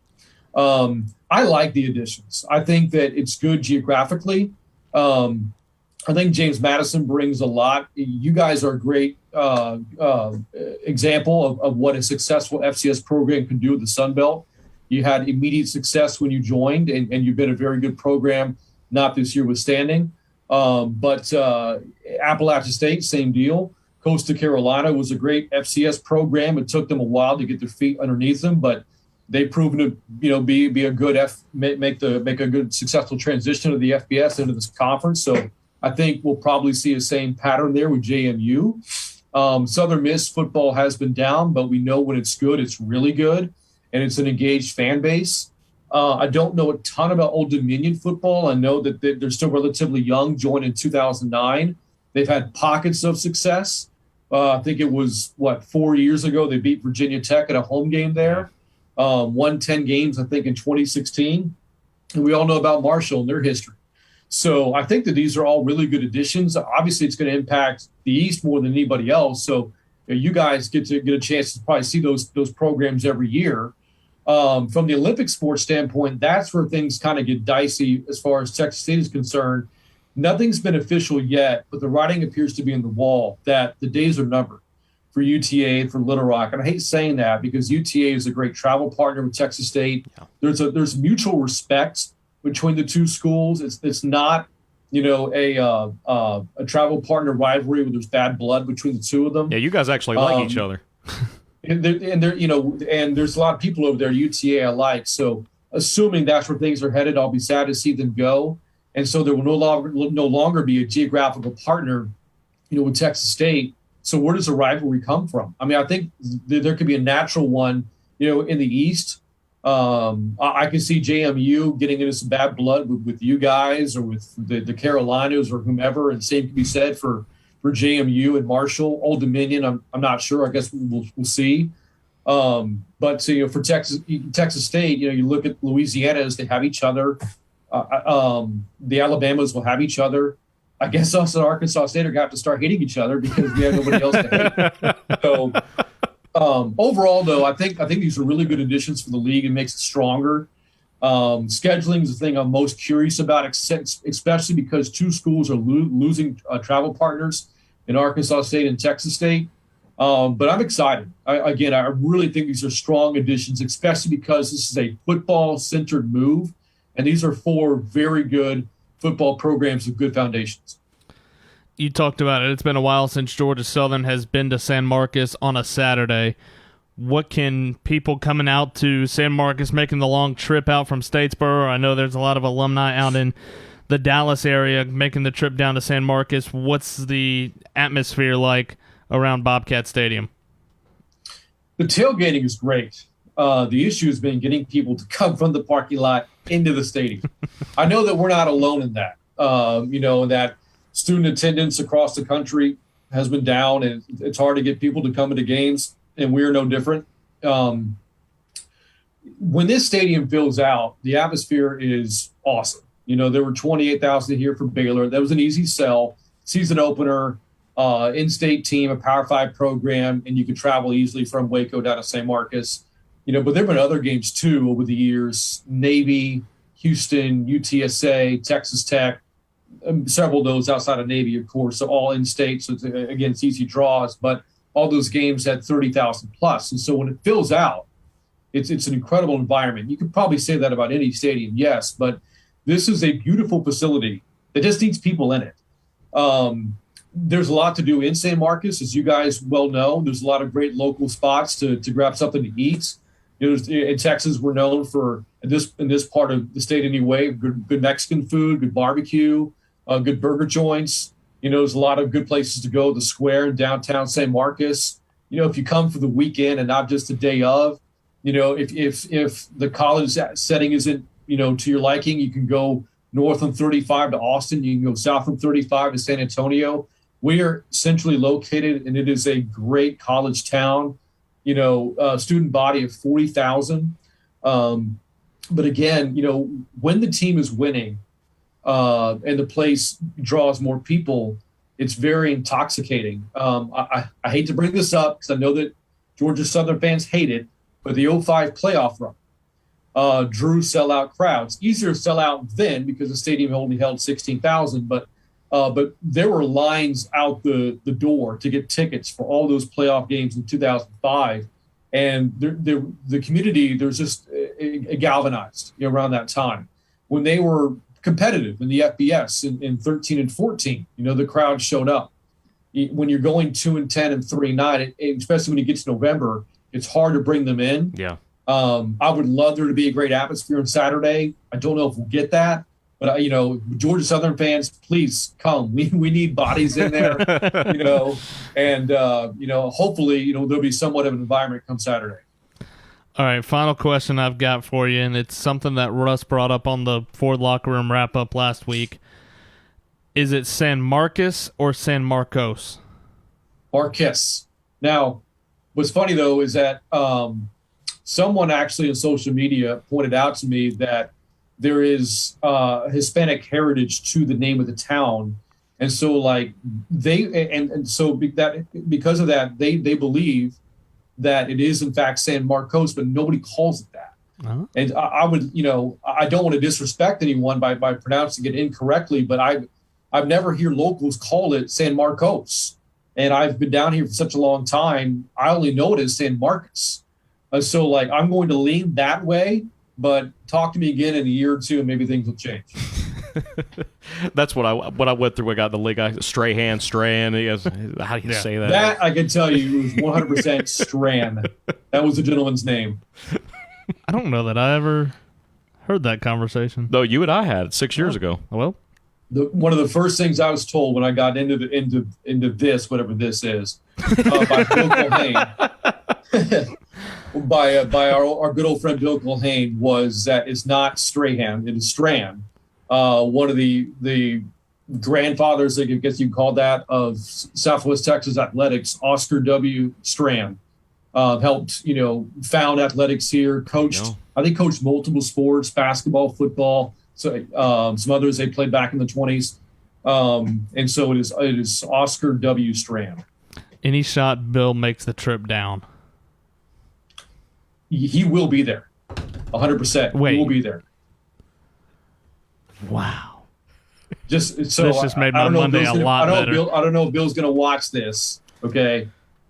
I like the additions. I think that it's good geographically. I think James Madison brings a lot. You guys are a great example of what a successful FCS program can do with the Sunbelt. You had immediate success when you joined, and you've been a very good program, not this year withstanding. But Appalachia State, same deal. Coastal Carolina was a great FCS program. It took them a while to get their feet underneath them, but they've proven to be a good make a good successful transition of the FBS into this conference. So I think we'll probably see the same pattern there with JMU. Southern Miss football has been down, but we know when it's good, it's really good. And it's an engaged fan base. I don't know a ton about Old Dominion football. I know that they're still relatively young, joined in 2009. They've had pockets of success. I think it was, 4 years ago, they beat Virginia Tech at a home game there. Won 10 games, I think, in 2016. And we all know about Marshall and their history. So I think that these are all really good additions. Obviously, it's going to impact the East more than anybody else. So you guys get a chance to probably see those programs every year. From the Olympic sports standpoint, that's where things kind of get dicey as far as Texas State is concerned. Nothing's been official yet, but the writing appears to be in the wall that the days are numbered for UTA and for Little Rock. And I hate saying that because UTA is a great travel partner with Texas State. Yeah. There's mutual respect between the two schools. It's not, a travel partner rivalry where there's bad blood between the two of them. Yeah, you guys actually like each other. and there's a lot of people over there, UTA I like. So assuming that's where things are headed, I'll be sad to see them go. And so there will no longer be a geographical partner, with Texas State. So where does the rivalry come from? I mean, I think there could be a natural one, in the East. I can see JMU getting into some bad blood with you guys or with the Carolinas or whomever, and same can be said for JMU and Marshall. Old Dominion, I'm not sure. I guess we'll see. But so, for Texas State, you look at Louisiana's, they have each other. The Alabamas will have each other. I guess us at Arkansas State are going to have to start hitting each other because we have nobody else to hate. So overall, though, I think these are really good additions for the league and makes it stronger. Scheduling is the thing I'm most curious about, especially because two schools are losing travel partners in Arkansas State and Texas State. But I'm excited. I really think these are strong additions, especially because this is a football-centered move. And these are 4 very good football programs with good foundations. You talked about it. It's been a while since Georgia Southern has been to San Marcos on a Saturday. What can people coming out to San Marcos, making the long trip out from Statesboro? I know there's a lot of alumni out in the Dallas area making the trip down to San Marcos. What's the atmosphere like around Bobcat Stadium? The tailgating is great. The issue has been getting people to come from the parking lot into the stadium. I know that we're not alone in that. That student attendance across the country has been down, and it's hard to get people to come into games, and we're no different. When this stadium fills out, the atmosphere is awesome. There were 28,000 here for Baylor. That was an easy sell. Season opener, in-state team, a Power 5 program, and you could travel easily from Waco down to San Marcos. But there have been other games, too, over the years. Navy, Houston, UTSA, Texas Tech, several of those outside of Navy, of course, so all in-state. So, it's easy draws. But all those games had 30,000 plus. And so when it fills out, it's an incredible environment. You could probably say that about any stadium, yes. But this is a beautiful facility that just needs people in it. There's a lot to do in San Marcos, as you guys well know. There's a lot of great local spots to grab something to eat. In Texas, we're known for, in this part of the state anyway, good Mexican food, good barbecue, good burger joints. There's a lot of good places to go. The Square in downtown San Marcos. If you come for the weekend and not just the day of, if the college setting isn't, to your liking, you can go north on 35 to Austin. You can go south on 35 to San Antonio. We are centrally located, and it is a great college town. Student body of 40,000. But again, when the team is winning and the place draws more people, it's very intoxicating. I hate to bring this up because I know that Georgia Southern fans hate it, but the 05 playoff run drew sellout crowds. Easier to sell out then because the stadium only held 16,000, but there were lines out the door to get tickets for all those playoff games in 2005. And the community, there's just galvanized around that time. When they were competitive in the FBS in 13 and 14, the crowd showed up. When you're going 2-10 and 3-9, especially when you get to November, it's hard to bring them in. Yeah. I would love there to be a great atmosphere on Saturday. I don't know if we'll get that. But, Georgia Southern fans, please come. We need bodies in there, and, hopefully, there'll be somewhat of an environment come Saturday. All right, final question I've got for you, and it's something that Russ brought up on the Ford Locker Room wrap-up last week. Is it San Marcos or San Marcos? Marcos. Now, what's funny, though, is that someone actually on social media pointed out to me that there is Hispanic heritage to the name of the town. And so because of that, they believe that it is in fact San Marcos, but nobody calls it that. Uh-huh. And I would, I don't want to disrespect anyone by pronouncing it incorrectly, but I've never heard locals call it San Marcos. And I've been down here for such a long time, I only know it as San Marcos. So, like, I'm going to lean that way, but talk to me again in a year or two, and maybe things will change. That's what I went through. I got the league. Strahan. How do you say that? That I can tell you was 100% Strand. That was the gentleman's name. I don't know that I ever heard that conversation. No, you and I had it 6 years ago. Well, One of the first things I was told when I got into this, whatever this is, by Bill Culhane, by our good old friend Bill Culhane, was that it's not Strahan, it is Strand. One of the grandfathers, I guess you call that, of Southwest Texas athletics, Oscar W. Strand, helped found athletics here. Coached multiple sports, basketball, football. So some others they played back in the 20s, and so it is Oscar W. Strand. Any shot Bill makes the trip down? He will be there, 100%. Wait. He will be there. Wow. This just made my Monday a lot better. I don't know if Bill's going to watch this, okay?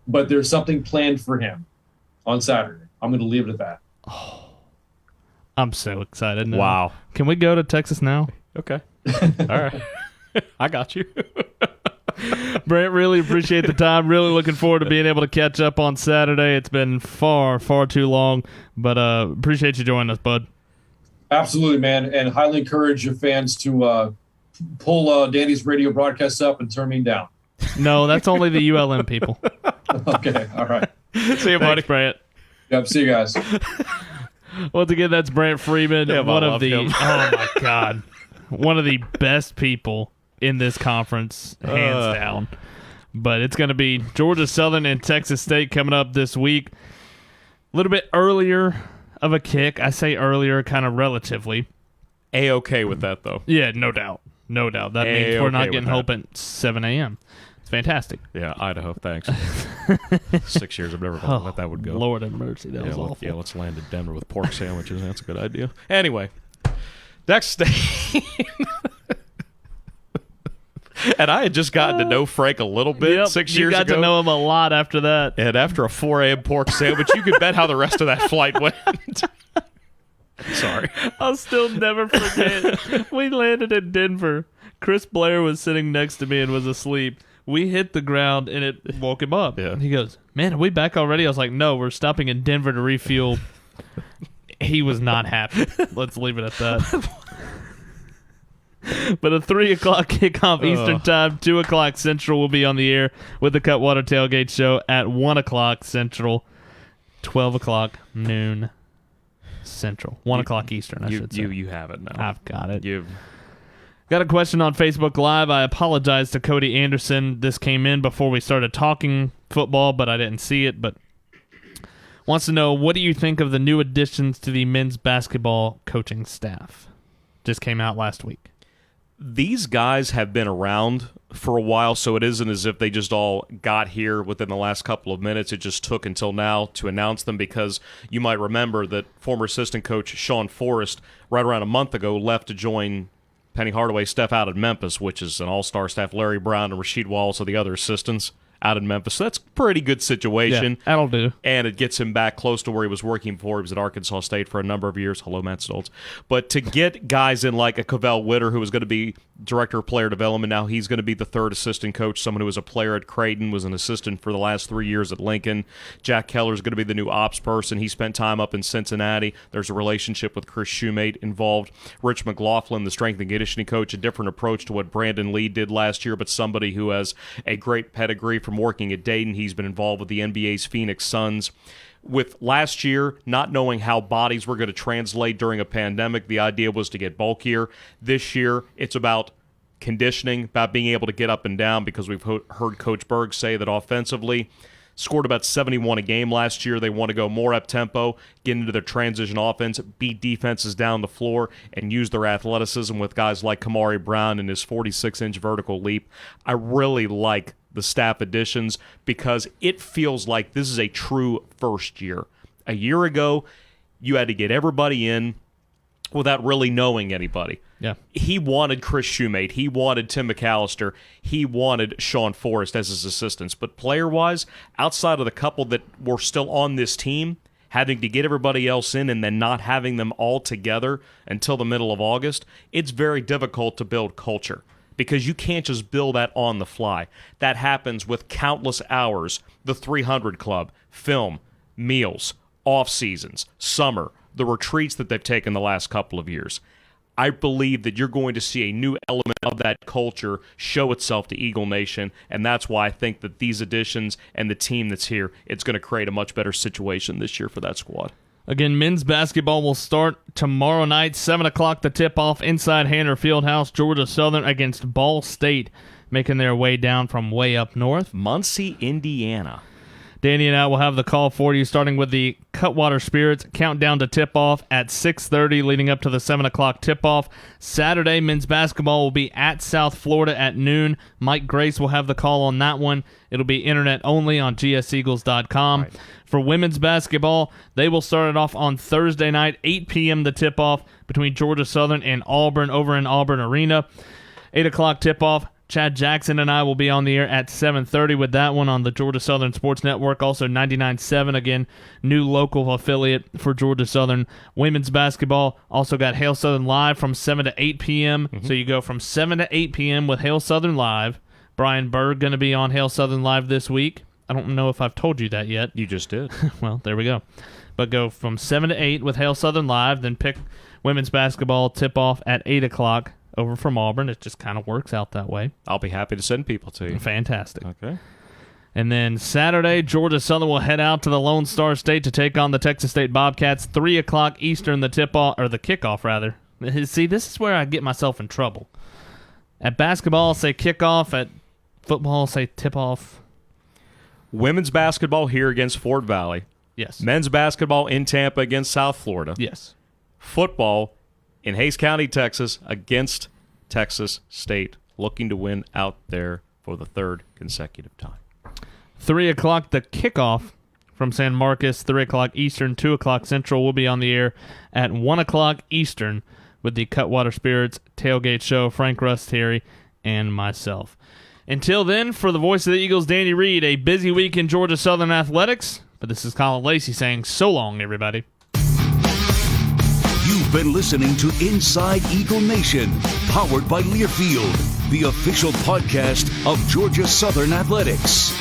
But there's something planned for him on Saturday. I'm going to leave it at that. Oh, I'm so excited now. Wow. Can we go to Texas now? Okay. All right. I got you. Brant, really appreciate the time. Really looking forward to being able to catch up on Saturday. It's been far, far too long, but appreciate you joining us, bud. Absolutely, man, and highly encourage your fans to pull Danny's radio broadcast up and turn me down. No, that's only the ULM people. Okay, all right. See you, buddy. Thanks, Brant. Yep, see you guys. Once again, that's Brant Freeman, Yeah, one I of love the him. oh my god, one of the best people in this conference, hands down. But it's going to be Georgia Southern and Texas State coming up this week. A little bit earlier of a kick. I say earlier, kind of relatively. A-okay with that, though. Yeah, no doubt. No doubt. That means we're not A-okay getting with home at 7 a.m. It's fantastic. Yeah, Idaho, thanks. 6 years, I've never thought let that would go. Lord have mercy. That was awful. Yeah, let's land in Denver with pork sandwiches. That's a good idea. Anyway, next state. And I had just gotten to know Frank a little bit 6 years ago. You got to know him a lot after that. And after a 4 a.m. pork sandwich, you could bet how the rest of that flight went. Sorry. I'll still never forget. We landed in Denver. Chris Blair was sitting next to me and was asleep. We hit the ground and it woke him up. Yeah. He goes, "Man, are we back already?" I was like, "No, we're stopping in Denver to refuel." He was not happy. Let's leave it at that. But a 3 o'clock kickoff Eastern Time, 2 o'clock Central will be on the air with the Cutwater Tailgate Show at 1 o'clock Central, 12 o'clock noon Central. 1 o'clock Eastern, I should say. You have it now. I've got it. You've Got a question on Facebook Live. I apologize to Cody Anderson. This came in before we started talking football, but I didn't see it. But wants to know, what do you think of the new additions to the men's basketball coaching staff? Just came out last week. These guys have been around for a while, so it isn't as if they just all got here within the last couple of minutes. It just took until now to announce them, because you might remember that former assistant coach Sean Forrest, right around a month ago, left to join Penny Hardaway's staff out in Memphis, which is an all-star staff. Larry Brown and Rasheed Wallace are the other assistants out in Memphis. So that's a pretty good situation. Yeah, that'll do. And it gets him back close to where he was working before. He was at Arkansas State for a number of years. Hello, Matt Stoltz. But to get guys in like a Cavell Witter, who was going to be director of player development, now he's going to be the third assistant coach, someone who was a player at Creighton, was an assistant for the last 3 years at Lincoln. Jack Keller's going to be the new ops person. He spent time up in Cincinnati. There's a relationship with Chris Shoemate involved. Rich McLaughlin, the strength and conditioning coach, a different approach to what Brandon Lee did last year, but somebody who has a great pedigree from working at Dayton. He's been involved with the NBA's Phoenix Suns. With last year not knowing how bodies were going to translate during a pandemic, the idea was to get bulkier. This year, it's about conditioning, about being able to get up and down, because we've heard Coach Berg say that offensively, scored about 71 a game last year. They want to go more up-tempo, get into their transition offense, beat defenses down the floor, and use their athleticism with guys like Kamari Brown and his 46-inch vertical leap. I really like the staff additions, because it feels like this is a true first year. A year ago, you had to get everybody in without really knowing anybody. Yeah. He wanted Chris Shoemate. He wanted Tim McAllister. He wanted Sean Forrest as his assistants. But player-wise, outside of the couple that were still on this team, having to get everybody else in and then not having them all together until the middle of August, it's very difficult to build culture because you can't just build that on the fly. That happens with countless hours, the 300 Club, film, meals, off-seasons, summer, the retreats that they've taken the last couple of years. I believe that you're going to see a new element of that culture show itself to Eagle Nation, and that's why I think that these additions and the team that's here, it's going to create a much better situation this year for that squad. Again, men's basketball will start tomorrow night, 7 o'clock, the tip-off inside Hanner Fieldhouse, Georgia Southern against Ball State, making their way down from way up north. Muncie, Indiana. Danny and I will have the call for you, starting with the Cutwater Spirits countdown to tip-off at 6:30, leading up to the 7 o'clock tip-off. Saturday, men's basketball will be at South Florida at noon. Mike Grace will have the call on that one. It'll be internet only on gseagles.com. Right. For women's basketball, they will start it off on Thursday night, 8 p.m. the tip-off between Georgia Southern and Auburn over in Auburn Arena. 8 o'clock tip-off. Chad Jackson and I will be on the air at 7:30 with that one on the Georgia Southern Sports Network. Also 99.7, again, new local affiliate for Georgia Southern. Women's basketball also got Hail Southern Live from 7 to 8 p.m. So you go from 7 to 8 p.m. with Hail Southern Live. Brian Berg going to be on Hail Southern Live this week. I don't know if I've told you that yet. You just did. Well, there we go. But go from 7 to 8 with Hail Southern Live, then pick women's basketball tip-off at 8 o'clock. Over from Auburn. It just kind of works out that way. I'll be happy to send people to you. Fantastic. Okay. And then Saturday, Georgia Southern will head out to the Lone Star State to take on the Texas State Bobcats. 3 o'clock Eastern, the tip-off, or the kickoff, rather. See, this is where I get myself in trouble. At basketball, I'll say kickoff. At football, I'll say tip-off. Women's basketball here against Fort Valley. Yes. Men's basketball in Tampa against South Florida. Yes. Football in Hays County, Texas, against Texas State, looking to win out there for the third consecutive time. 3 o'clock, the kickoff from San Marcos, 3 o'clock Eastern, 2 o'clock Central. We'll be on the air at 1 o'clock Eastern with the Cutwater Spirits Tailgate Show, Frank Russ, Terry, and myself. Until then, for the voice of the Eagles, Danny Reed, a busy week in Georgia Southern athletics. But this is Colin Lacey saying so long, everybody. You've been listening to Inside Eagle Nation, powered by Learfield, the official podcast of Georgia Southern Athletics.